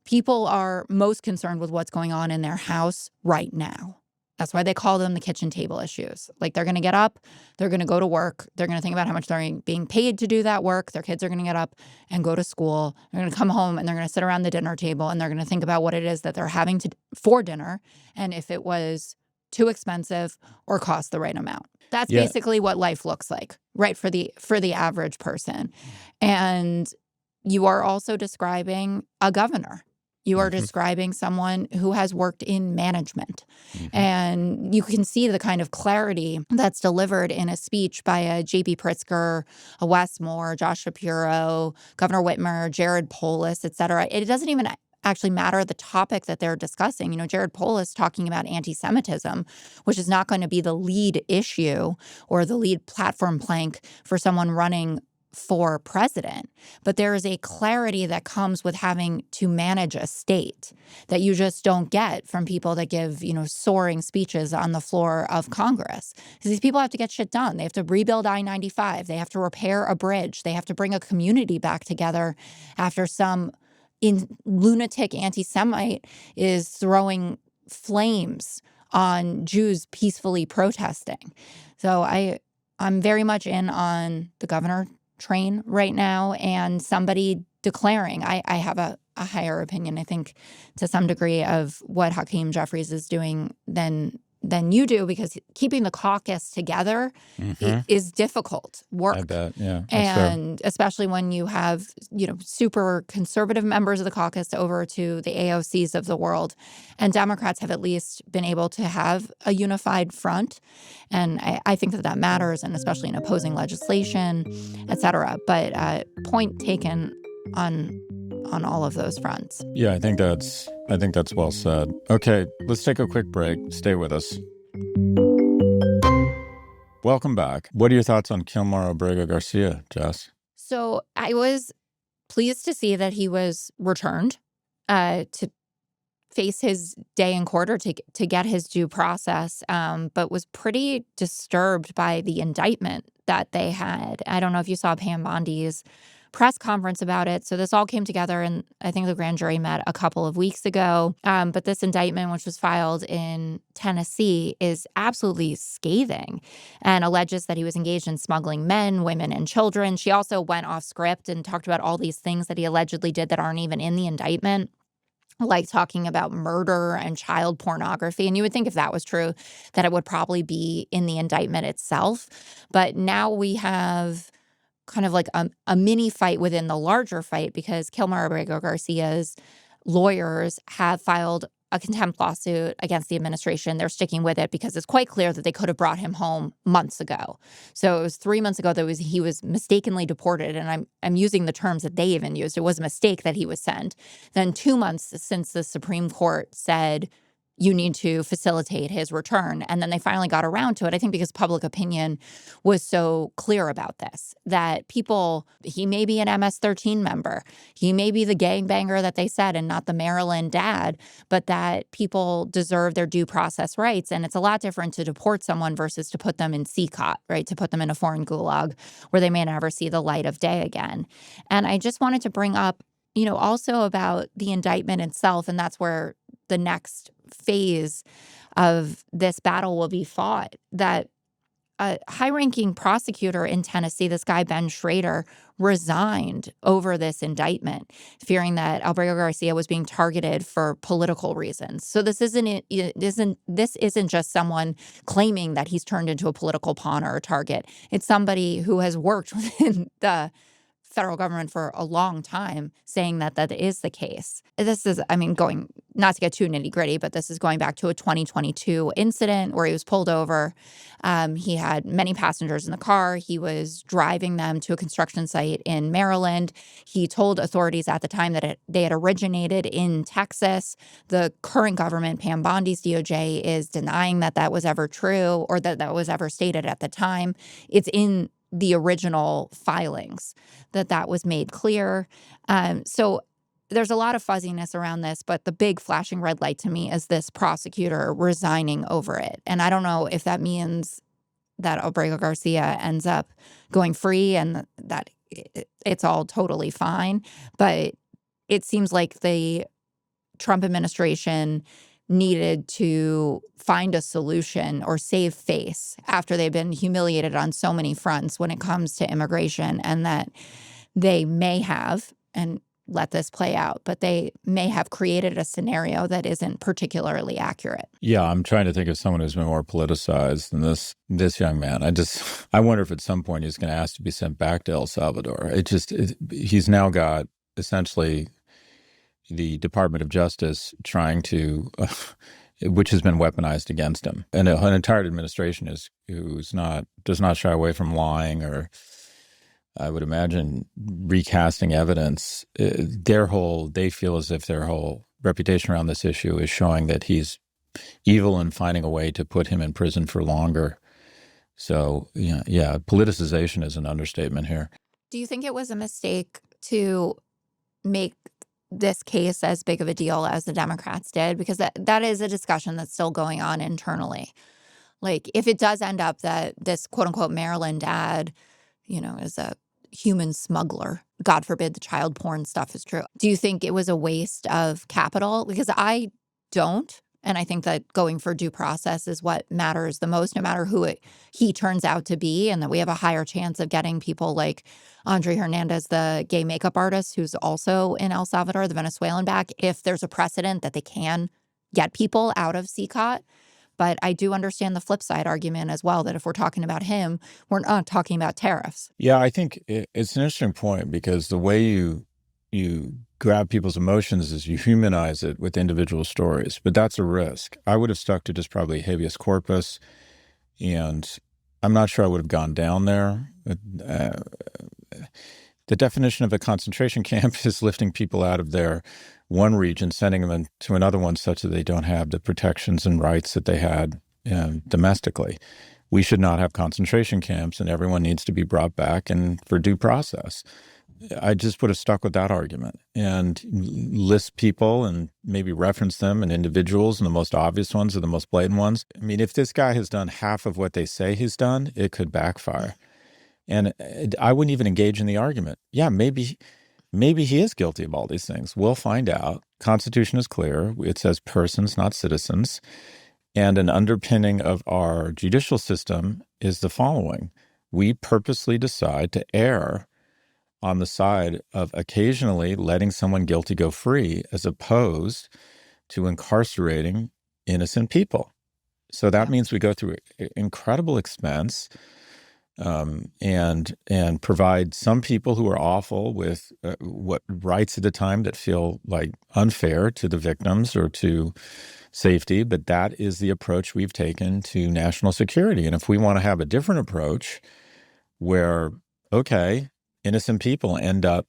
people are most concerned with what's going on in their house right now. That's why they call them the kitchen table issues. Like, they're going to get up, they're going to go to work, they're going to think about how much they're being paid to do that work. Their kids are going to get up and go to school. They're going to come home and they're going to sit around the dinner table and they're going to think about what it is that they're having for dinner and if it was too expensive or cost the right amount. That's basically what life looks like, right, for the average person. And you are also describing a governor. You are describing someone who has worked in management. And you can see the kind of clarity that's delivered in a speech by a J.B. Pritzker, a Wes Moore, Josh Shapiro, Governor Whitmer, Jared Polis, et cetera. It doesn't even actually matter the topic that they're discussing. You know, Jared Polis talking about anti-Semitism, which is not going to be the lead issue or the lead platform plank for someone running for president, but there is a clarity that comes with having to manage a state that you just don't get from people that give, you know, soaring speeches on the floor of Congress. Because these people have to get shit done. They have to rebuild I-95. They have to repair a bridge. They have to bring a community back together after some lunatic anti-Semite is throwing flames on Jews peacefully protesting. So I'm very much in on the governor train right now, and somebody declaring. I have a higher opinion, I think, to some degree of what Hakeem Jeffries is doing than you do, because keeping the caucus together is difficult work.
I bet, yeah.
And especially when you have, you know, super conservative members of the caucus over to the AOCs of the world. And Democrats have at least been able to have a unified front. And I think that matters, and especially in opposing legislation, et cetera. But point taken on all of those fronts.
Yeah, I think that's well said. Okay, let's take a quick break. Stay with us. Welcome back. What are your thoughts on Kilmar Abrego Garcia, Jess?
So I was pleased to see that he was returned to face his day in court, or to get his due process, but was pretty disturbed by the indictment that they had. I don't know if you saw Pam Bondi's press conference about it. So this all came together, and I think the grand jury met a couple of weeks ago. But this indictment, which was filed in Tennessee, is absolutely scathing and alleges that he was engaged in smuggling men, women, and children. She also went off script and talked about all these things that he allegedly did that aren't even in the indictment, like talking about murder and child pornography. And you would think if that was true, that it would probably be in the indictment itself. But now we have kind of like a mini fight within the larger fight, because Kilmar Abrego Garcia's lawyers have filed a contempt lawsuit against the administration. They're sticking with it because it's quite clear that they could have brought him home months ago. So it was 3 months ago that he was mistakenly deported, and I'm using the terms that they even used. It was a mistake that he was sent. Then 2 months since the Supreme Court said you need to facilitate his return. And then they finally got around to it, I think because public opinion was so clear about this, that he may be an MS-13 member, he may be the gangbanger that they said and not the Maryland dad, but that people deserve their due process rights. And it's a lot different to deport someone versus to put them in CCOT, right? To put them in a foreign gulag where they may never see the light of day again. And I just wanted to bring up, also about the indictment itself, and that's where the next phase of this battle will be fought, that a high-ranking prosecutor in Tennessee, this guy Ben Schrader, resigned over this indictment, fearing that Abrego Garcia was being targeted for political reasons. So this isn't just someone claiming that he's turned into a political pawn or a target. It's somebody who has worked within the federal government for a long time saying that that is the case. This is, going, not to get too nitty gritty, but this is going back to a 2022 incident where he was pulled over. He had many passengers in the car. He was driving them to a construction site in Maryland. He told authorities at the time that they had originated in Texas. The current government, Pam Bondi's DOJ, is denying that that was ever true or that that was ever stated at the time. It's in the original filings that was made clear. So there's a lot of fuzziness around this, but the big flashing red light to me is this prosecutor resigning over it. And I don't know if that means that Abrego Garcia ends up going free and that it's all totally fine. But it seems like the Trump administration needed to find a solution or save face after they've been humiliated on so many fronts when it comes to immigration, and that they may have, and let this play out, but they may have created a scenario that isn't particularly accurate.
Yeah, I'm trying to think of someone who's been more politicized than this young man. I wonder if at some point he's going to ask to be sent back to El Salvador. He's now got essentially the Department of Justice trying to, which has been weaponized against him, and an entire administration does not shy away from lying or, I would imagine, recasting evidence. They feel as if their whole reputation around this issue is showing that he's evil and finding a way to put him in prison for longer. So yeah, politicization is an understatement here.
Do you think it was a mistake to make this case as big of a deal as the Democrats did? Because that is a discussion that's still going on internally. Like, if it does end up that this quote unquote Maryland dad, is a human smuggler, God forbid the child porn stuff is true, do you think it was a waste of capital? Because I don't. And I think that going for due process is what matters the most, no matter who he turns out to be, and that we have a higher chance of getting people like Andre Hernandez, the gay makeup artist, who's also in El Salvador, the Venezuelan, back, if there's a precedent that they can get people out of CCOT. But I do understand the flip side argument as well, that if we're talking about him, we're not talking about tariffs.
Yeah, I think it's an interesting point, because the way you grab people's emotions is you humanize it with individual stories, but that's a risk. I would have stuck to just probably habeas corpus, and I'm not sure I would have gone down there. The definition of a concentration camp is lifting people out of their one region, sending them to another one such that they don't have the protections and rights that they had domestically. We should not have concentration camps, and everyone needs to be brought back and for due process. I just would have stuck with that argument and list people and maybe reference them and individuals, and the most obvious ones are the most blatant ones. I mean, if this guy has done half of what they say he's done, it could backfire. And I wouldn't even engage in the argument. Yeah, maybe he is guilty of all these things. We'll find out. Constitution is clear. It says persons, not citizens. And an underpinning of our judicial system is the following. We purposely decide to err on the side of occasionally letting someone guilty go free as opposed to incarcerating innocent people. So that means we go through incredible expense and provide some people who are awful with what rights at a time that feel like unfair to the victims or to safety. But that is the approach we've taken to national security. And if we want to have a different approach where, okay, innocent people end up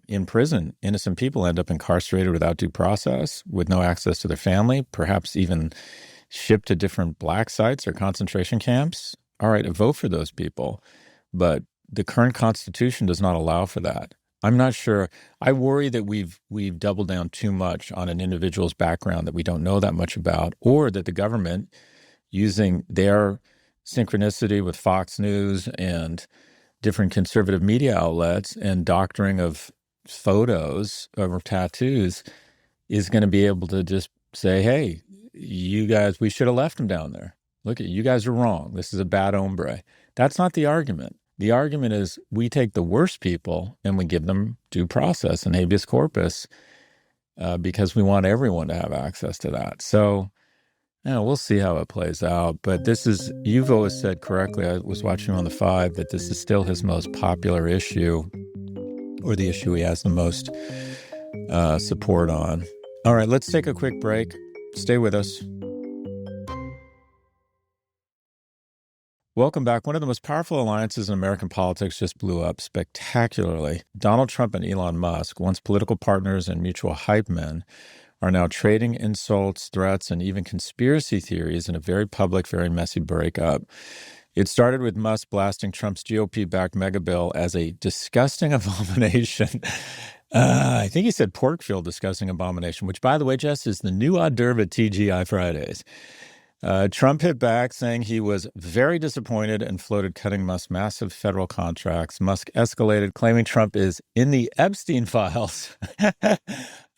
in prison, innocent people end up incarcerated without due process, with no access to their family, perhaps even shipped to different black sites or concentration camps. All right, vote for those people. But the current Constitution does not allow for that. I'm not sure. I worry that we've doubled down too much on an individual's background that we don't know that much about, or that the government, using their synchronicity with Fox News and different conservative media outlets and doctoring of photos or tattoos, is going to be able to just say, hey, you guys, we should have left him down there. Look, you guys are wrong. This is a bad hombre. That's not the argument. The argument is we take the worst people and we give them due process and habeas corpus because we want everyone to have access to that. So, we'll see how it plays out. But this is, you've always said correctly, I was watching on the 5, that this is still his most popular issue, or the issue he has the most support on. All right, let's take a quick break. Stay with us. Welcome back. One of the most powerful alliances in American politics just blew up spectacularly. Donald Trump and Elon Musk, once political partners and mutual hype men, are now trading insults, threats, and even conspiracy theories in a very public, very messy breakup. It started with Musk blasting Trump's GOP-backed mega bill as a disgusting abomination. I think he said Porkville disgusting abomination, which, by the way, Jess, is the new hors d'oeuvre at TGI Fridays. Trump hit back, saying he was very disappointed and floated cutting Musk's massive federal contracts. Musk escalated, claiming Trump is in the Epstein files. That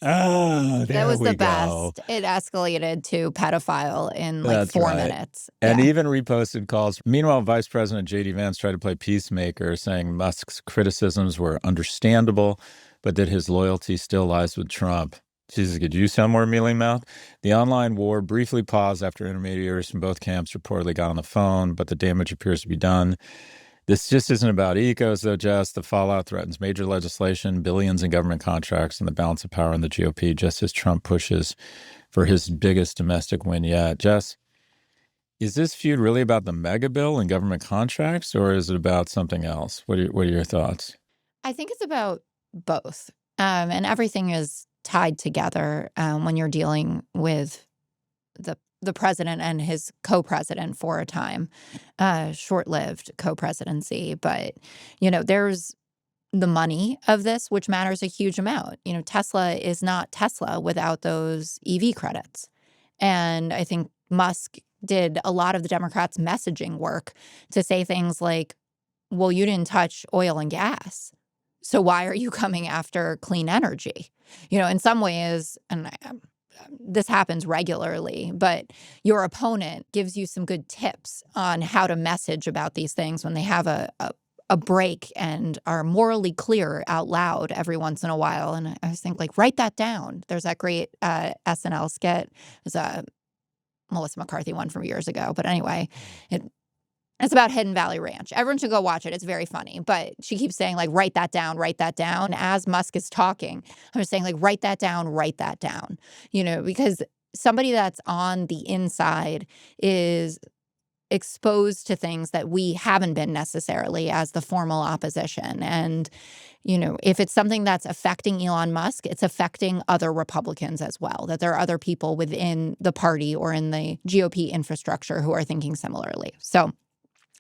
was the best. It escalated to pedophile in like 4 minutes.
And even reposted calls. Meanwhile, Vice President J.D. Vance tried to play peacemaker, saying Musk's criticisms were understandable, but that his loyalty still lies with Trump. Jesus, could you sound more mealy-mouthed? The online war briefly paused after intermediaries from both camps reportedly got on the phone, but the damage appears to be done. This just isn't about ecos, though, Jess. The fallout threatens major legislation, billions in government contracts, and the balance of power in the GOP, just as Trump pushes for his biggest domestic win yet. Jess, is this feud really about the mega bill and government contracts, or is it about something else? What are your thoughts?
I think it's about both. And everything is tied together when you're dealing with the president and his co-president for a time, short-lived co-presidency. But, there's the money of this, which matters a huge amount. Tesla is not Tesla without those EV credits. And I think Musk did a lot of the Democrats' messaging work to say things like, well, you didn't touch oil and gas, so why are you coming after clean energy? In some ways, and this happens regularly, but your opponent gives you some good tips on how to message about these things when they have a break and are morally clear out loud every once in a while. And I was thinking, write that down. There's that great SNL skit. There's a Melissa McCarthy one from years ago. But anyway, it's about Hidden Valley Ranch. Everyone should go watch it. It's very funny. But she keeps saying, write that down, write that down. As Musk is talking, I'm just saying, write that down, write that down. Because somebody that's on the inside is exposed to things that we haven't been necessarily as the formal opposition. And, if it's something that's affecting Elon Musk, it's affecting other Republicans as well, that there are other people within the party or in the GOP infrastructure who are thinking similarly. So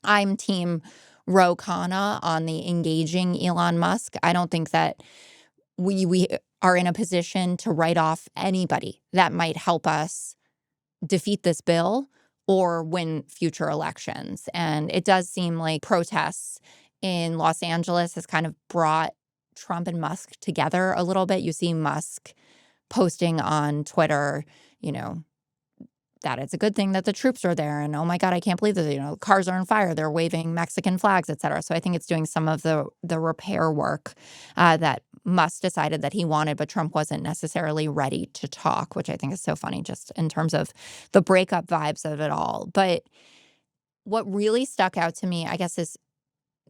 I'm team Ro Khanna on the engaging Elon Musk. I don't think that we are in a position to write off anybody that might help us defeat this bill or win future elections. And it does seem like protests in Los Angeles has kind of brought Trump and Musk together a little bit. You see Musk posting on Twitter, that it's a good thing that the troops are there. And, oh my God, I can't believe that, cars are on fire. They're waving Mexican flags, et cetera. So I think it's doing some of the repair work that Musk decided that he wanted, but Trump wasn't necessarily ready to talk, which I think is so funny just in terms of the breakup vibes of it all. But what really stuck out to me, I guess, is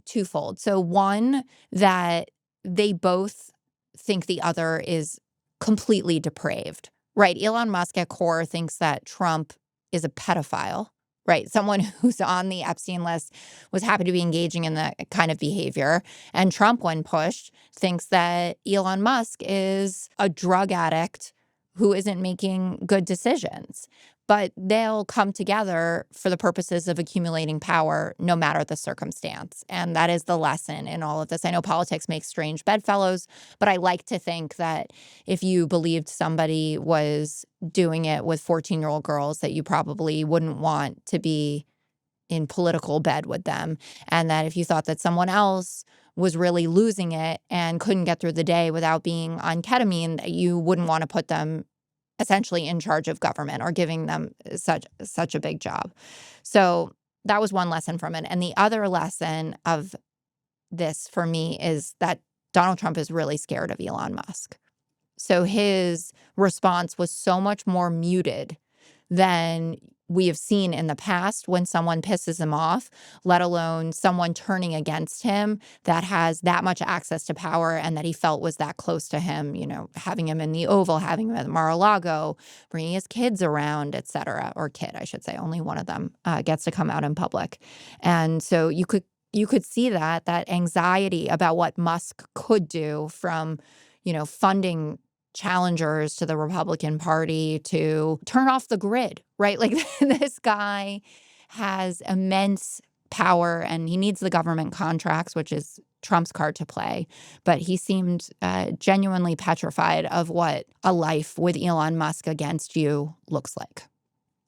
twofold. So one, that they both think the other is completely depraved, right? Elon Musk at core thinks that Trump is a pedophile, right? Someone who's on the Epstein list was happy to be engaging in that kind of behavior. And Trump, when pushed, thinks that Elon Musk is a drug addict who isn't making good decisions. But they'll come together for the purposes of accumulating power no matter the circumstance. And that is the lesson in all of this. I know politics makes strange bedfellows, but I like to think that if you believed somebody was doing it with 14-year-old girls, that you probably wouldn't want to be in political bed with them. And that if you thought that someone else was really losing it and couldn't get through the day without being on ketamine, that you wouldn't want to put them essentially in charge of government or giving them such a big job. So that was one lesson from it. And the other lesson of this for me is that Donald Trump is really scared of Elon Musk. So his response was so much more muted than we have seen in the past when someone pisses him off, let alone someone turning against him that has that much access to power and that he felt was that close to him, having him in the Oval, having him at Mar-a-Lago, bringing his kids around, et cetera, or kid, I should say. Only one of them gets to come out in public. And so you could see that anxiety about what Musk could do from, funding challengers to the Republican Party to turn off the grid, right? Like this guy has immense power and he needs the government contracts, which is Trump's card to play. But he seemed genuinely petrified of what a life with Elon Musk against you looks like.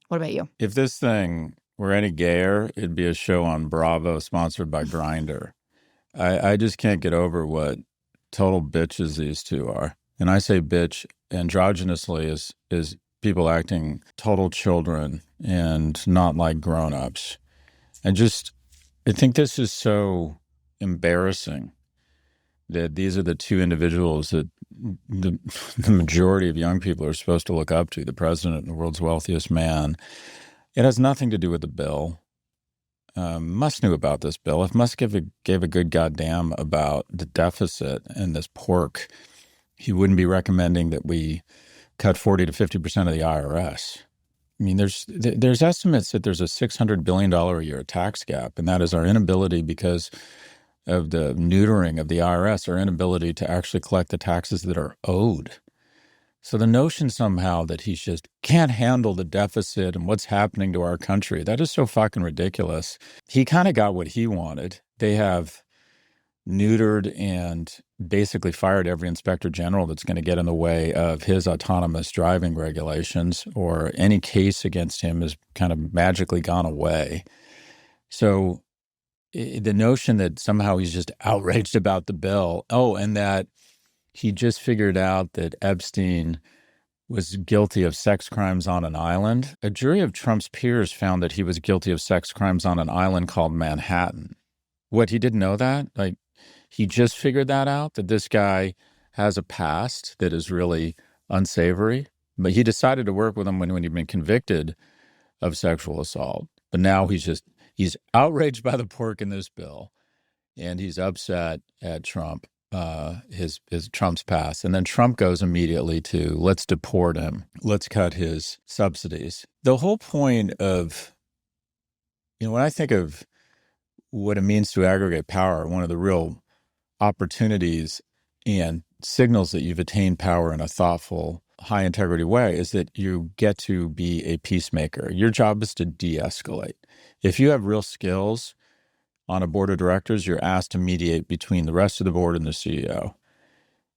What about you?
If this thing were any gayer, it'd be a show on Bravo sponsored by Grindr. I just can't get over what total bitches these two are. And I say bitch androgynously is people acting total children and not like grown-ups. I think this is so embarrassing that these are the two individuals that the majority of young people are supposed to look up to, the president and the world's wealthiest man. It has nothing to do with the bill. Musk knew about this bill. If Musk gave a good goddamn about the deficit and this pork, he wouldn't be recommending that we cut 40 to 50% of the IRS. I mean, there's estimates that there's a $600 billion a year tax gap, and that is our inability because of the neutering of the IRS, our inability to actually collect the taxes that are owed. So the notion somehow that he just can't handle the deficit and what's happening to our country, that is so fucking ridiculous. He kind of got what he wanted. They have neutered and basically fired every inspector general that's going to get in the way of his autonomous driving regulations, or any case against him has kind of magically gone away. So the notion that somehow he's just outraged about the bill, and that he just figured out that Epstein was guilty of sex crimes on an island. A jury of Trump's peers found that he was guilty of sex crimes on an island called Manhattan. What, he didn't know that? Like, he just figured that out, that this guy has a past that is really unsavory. But he decided to work with him when he'd been convicted of sexual assault. But now he's outraged by the pork in this bill, and he's upset at Trump, his Trump's past. And then Trump goes immediately to, let's deport him. Let's cut his subsidies. The whole point of, when I think of what it means to aggregate power, one of the real opportunities and signals that you've attained power in a thoughtful, high integrity way is that you get to be a peacemaker. Your job is to de-escalate. If you have real skills on a board of directors, you're asked to mediate between the rest of the board and the CEO.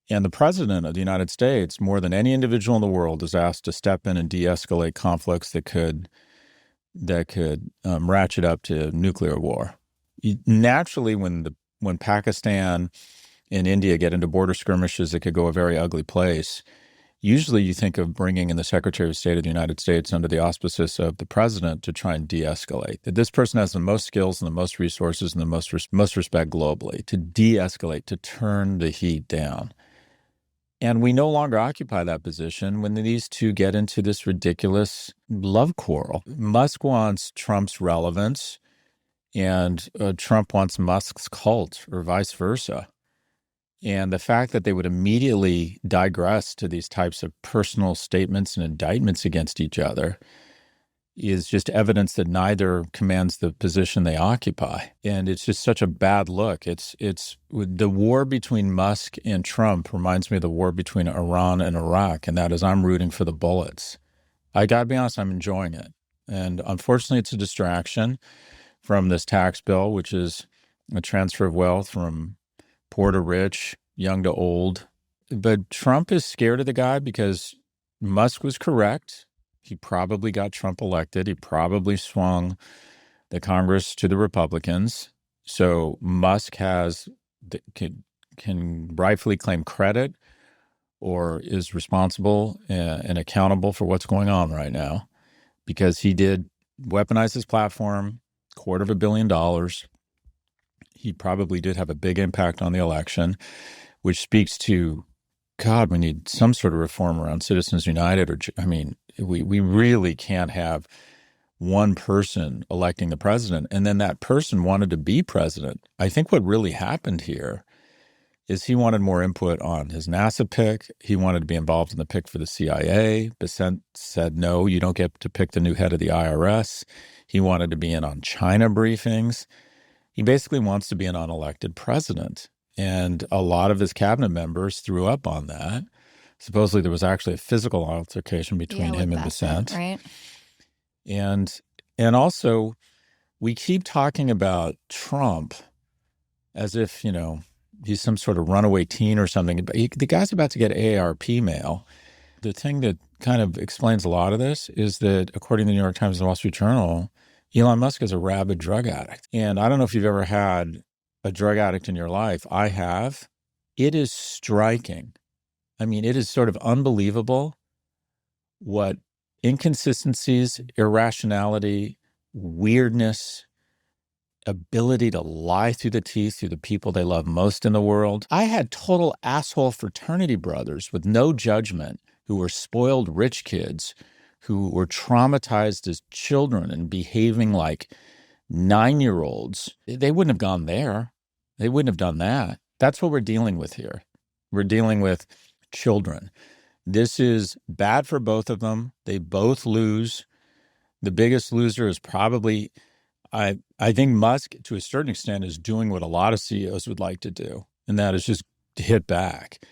And the president of the United States, more than any individual in the world, is asked to step in and de-escalate conflicts that could ratchet up to nuclear war. Naturally, when Pakistan and India get into border skirmishes that could go a very ugly place, usually you think of bringing in the Secretary of State of the United States under the auspices of the president to try and de-escalate. That this person has the most skills and the most resources and the most respect globally to de-escalate, to turn the heat down. And we no longer occupy that position when these two get into this ridiculous love quarrel. Musk wants Trump's relevance, and Trump wants Musk's cult, or vice versa. And the fact that they would immediately digress to these types of personal statements and indictments against each other is just evidence that neither commands the position they occupy. And it's just such a bad look. It's the war between Musk and Trump reminds me of the war between Iran and Iraq, and that is I'm rooting for the bullets. I got to be honest, I'm enjoying it. And unfortunately, it's a distraction from this tax bill, which is a transfer of wealth from poor to rich, young to old. But Trump is scared of the guy because Musk was correct. He probably got Trump elected. He probably swung the Congress to the Republicans. So Musk can rightfully claim credit or is responsible and accountable for what's going on right now because he did weaponize his platform, $250 million. He probably did have a big impact on the election, which speaks to, God, we need some sort of reform around Citizens United. We really can't have one person electing the president, and then that person wanted to be president. I think what really happened here is he wanted more input on his NASA pick. He wanted to be involved in the pick for the CIA. Bissett said, no, you don't get to pick the new head of the IRS. He wanted to be in on China briefings. He basically wants to be an unelected president. And a lot of his cabinet members threw up on that. Supposedly there was actually a physical altercation between him and Bissett.
Right.
And also, we keep talking about Trump as if, he's some sort of runaway teen or something. But the guy's about to get AARP mail. The thing that kind of explains a lot of this is that, according to the New York Times and the Wall Street Journal, Elon Musk is a rabid drug addict. And I don't know if you've ever had a drug addict in your life. I have. It is striking. I mean, it is sort of unbelievable what inconsistencies, irrationality, weirdness, ability to lie through the teeth through the people they love most in the world. I had total asshole fraternity brothers with no judgment who were spoiled rich kids who were traumatized as children and behaving like 9-year-olds. They wouldn't have gone there. They wouldn't have done that. That's what we're dealing with here. We're dealing with children. This is bad for both of them. They both lose. The biggest loser is probably, I think Musk, to a certain extent, is doing what a lot of CEOs would like to do, and that is just hit back.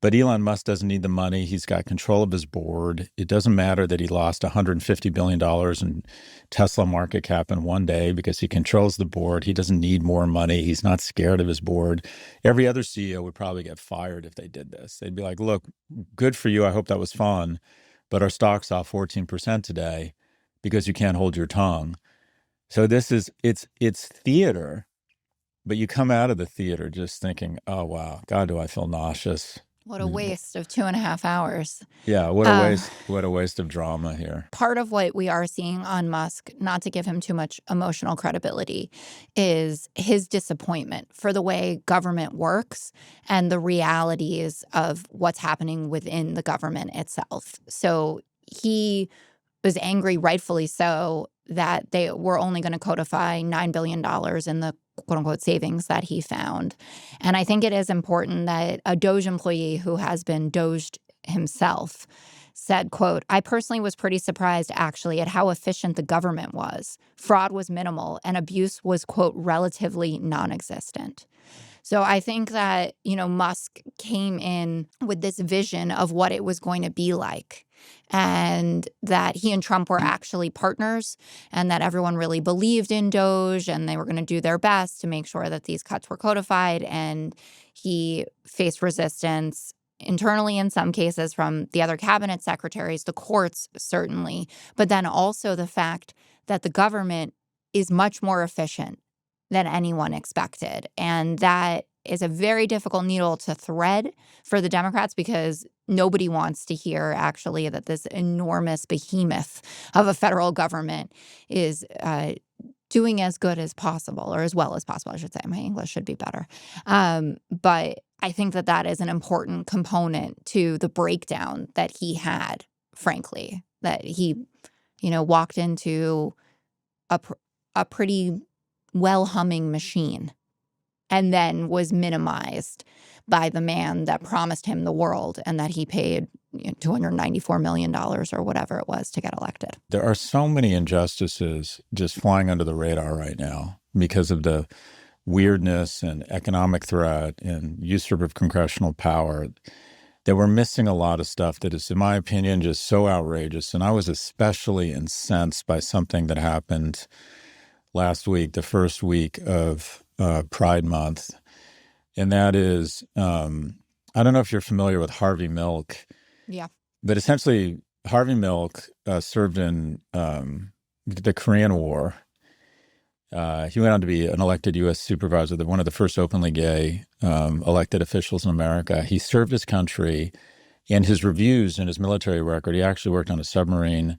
But Elon Musk doesn't need the money. He's got control of his board. It doesn't matter that he lost $150 billion in Tesla market cap in one day because he controls the board. He doesn't need more money. He's not scared of his board. Every other CEO would probably get fired if they did this. They'd be like, look, good for you. I hope that was fun. But our stock's off 14% today because you can't hold your tongue. So this is, it's theater, but you come out of the theater just thinking, oh, wow, God, do I feel nauseous.
What a waste of 2.5 hours.
Yeah, what a waste of drama here.
Part of what we are seeing on Musk, not to give him too much emotional credibility, is his disappointment for the way government works and the realities of what's happening within the government itself. So he was angry, rightfully so, that they were only going to codify $9 billion in the quote-unquote savings that he found. And I think it is important that a Doge employee who has been doged himself said, quote, I personally was pretty surprised, actually, at how efficient the government was. Fraud was minimal and abuse was, quote, relatively non-existent. So I think that, Musk came in with this vision of what it was going to be like, and that he and Trump were actually partners, and that everyone really believed in Doge, and they were going to do their best to make sure that these cuts were codified. And he faced resistance internally in some cases from the other cabinet secretaries, the courts certainly, but then also the fact that the government is much more efficient than anyone expected. And that is a very difficult needle to thread for the Democrats, because nobody wants to hear actually that this enormous behemoth of a federal government is doing as good as possible, or as well as possible, I should say. My English should be better. But I think that that is an important component to the breakdown that he had, frankly, that he, walked into a pretty well-humming machine and then was minimized by the man that promised him the world and that he paid $294 million or whatever it was to get elected.
There are so many injustices just flying under the radar right now because of the weirdness and economic threat and usurp of congressional power, that we're missing a lot of stuff that is, in my opinion, just so outrageous. And I was especially incensed by something that happened last week, the first week of Pride Month. And that is, I don't know if you're familiar with Harvey Milk.
Yeah.
But essentially, Harvey Milk served in the Korean War. He went on to be an elected U.S. supervisor, one of the first openly gay elected officials in America. He served his country, and his reviews in his military record, he actually worked on a submarine.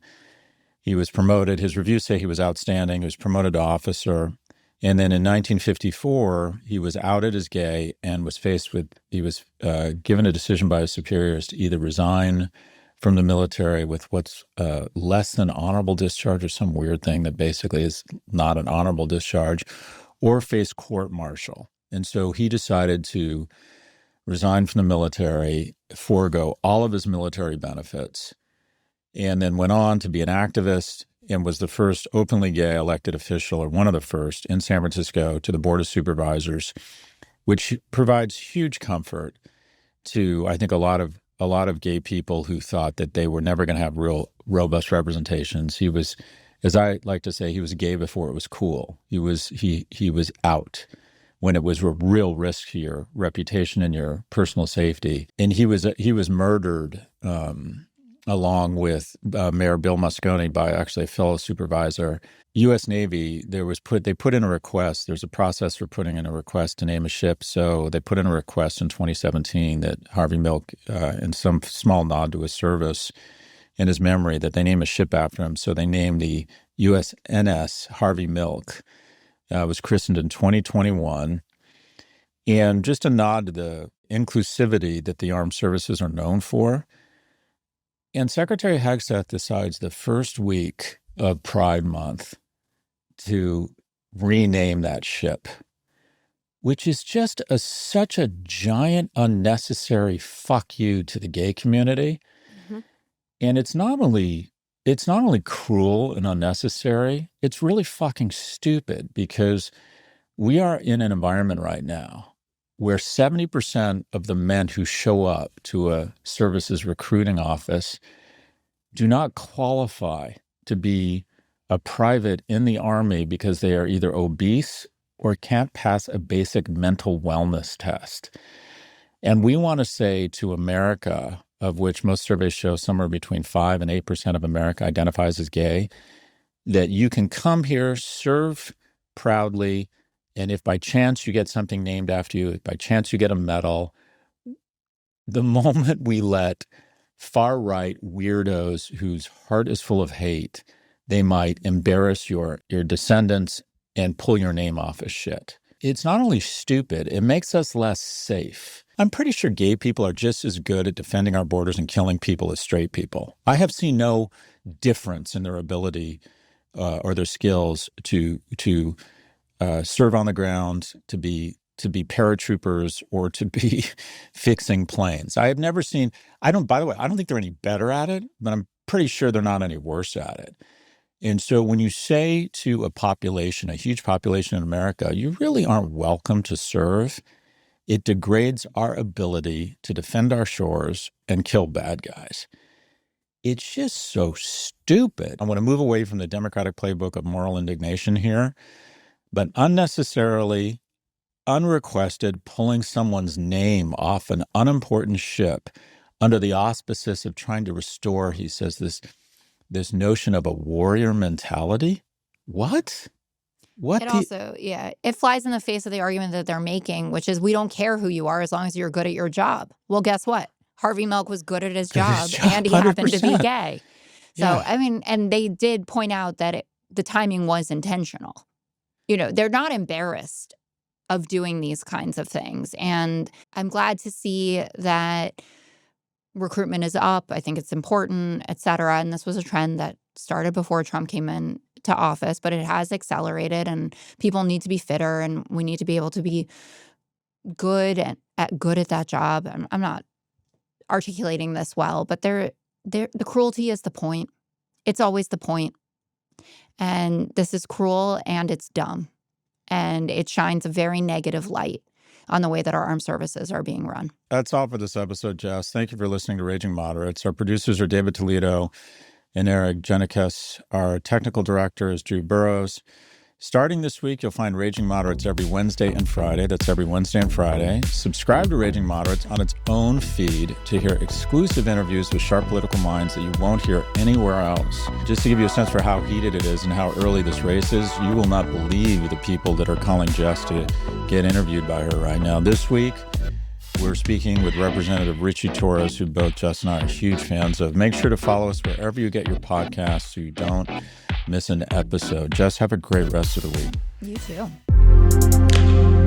He was promoted. His reviews say he was outstanding. He was promoted to officer. And then in 1954, he was outed as gay and was given a decision by his superiors to either resign from the military with what's less than honorable discharge, or some weird thing that basically is not an honorable discharge, or face court-martial. And so he decided to resign from the military, forego all of his military benefits, and then went on to be an activist and was the first openly gay elected official, or one of the first, in San Francisco to the Board of Supervisors, which provides huge comfort to, I think, a lot of gay people who thought that they were never going to have real robust representations. He was, as I like to say, he was gay before it was cool. He was out when it was a real risk to your reputation and your personal safety. And he was murdered along with Mayor Bill Moscone by actually a fellow supervisor. U.S. Navy, they put in a request. There's a process for putting in a request to name a ship. So they put in a request in 2017 that Harvey Milk, in some small nod to his service in his memory, that they name a ship after him. So they named the USNS Harvey Milk. It was christened in 2021. And just a nod to the inclusivity that the armed services are known for. And Secretary Hagstaff decides the first week of Pride Month to rename that ship, which is just such a giant, unnecessary fuck you to the gay community. Mm-hmm. And it's not only cruel and unnecessary, it's really fucking stupid, because we are in an environment right now where 70% of the men who show up to a services recruiting office do not qualify to be a private in the Army because they are either obese or can't pass a basic mental wellness test. And we want to say to America, of which most surveys show somewhere between 5 and 8% of America identifies as gay, that you can come here, serve proudly, and if by chance you get something named after you, if by chance you get a medal, the moment we let far-right weirdos whose heart is full of hate, they might embarrass your descendants and pull your name off as shit. It's not only stupid, it makes us less safe. I'm pretty sure gay people are just as good at defending our borders and killing people as straight people. I have seen no difference in their ability or their skills to serve on the ground, to be paratroopers, or to be fixing planes. I have never seen, by the way, I don't think they're any better at it, but I'm pretty sure they're not any worse at it. And so when you say to a huge population in America, you really aren't welcome to serve, It degrades our ability to defend our shores and kill bad guys. It's just so stupid. I want to move away from the Democratic playbook of moral indignation here, but unnecessarily, unrequested, pulling someone's name off an unimportant ship under the auspices of trying to restore, he says, this notion of a warrior mentality. What?
It also, it flies in the face of the argument that they're making, which is we don't care who you are as long as you're good at your job. Well, guess what? Harvey Milk was good at his job, and he
100%.
happened to be gay. So,
Yeah.
I mean, and they did point out that the timing was intentional. You know, they're not embarrassed of doing these kinds of things. And I'm glad to see that recruitment is up. I think it's important, et cetera. And this was a trend that started before Trump came in to office, but it has accelerated, and people need to be fitter, and we need to be able to be good at that job. I'm not articulating this well, but the cruelty is the point. It's always the point. And this is cruel, and it's dumb. And it shines a very negative light on the way that our armed services are being run.
That's all for this episode, Jess. Thank you for listening to Raging Moderates. Our producers are David Toledo and Eric Genikes. Our technical director is Drew Burrows. Starting this week, you'll find Raging Moderates every Wednesday and Friday. That's every Wednesday and Friday. Subscribe to Raging Moderates on its own feed to hear exclusive interviews with sharp political minds that you won't hear anywhere else. Just to give you a sense for how heated it is and how early this race is, you will not believe the people that are calling Jess to get interviewed by her right now. This week, we're speaking with Representative Richie Torres, who both Jess and I are huge fans of. Make sure to follow us wherever you get your podcasts so you don't miss an episode. Jess, have a great rest of the week.
You too.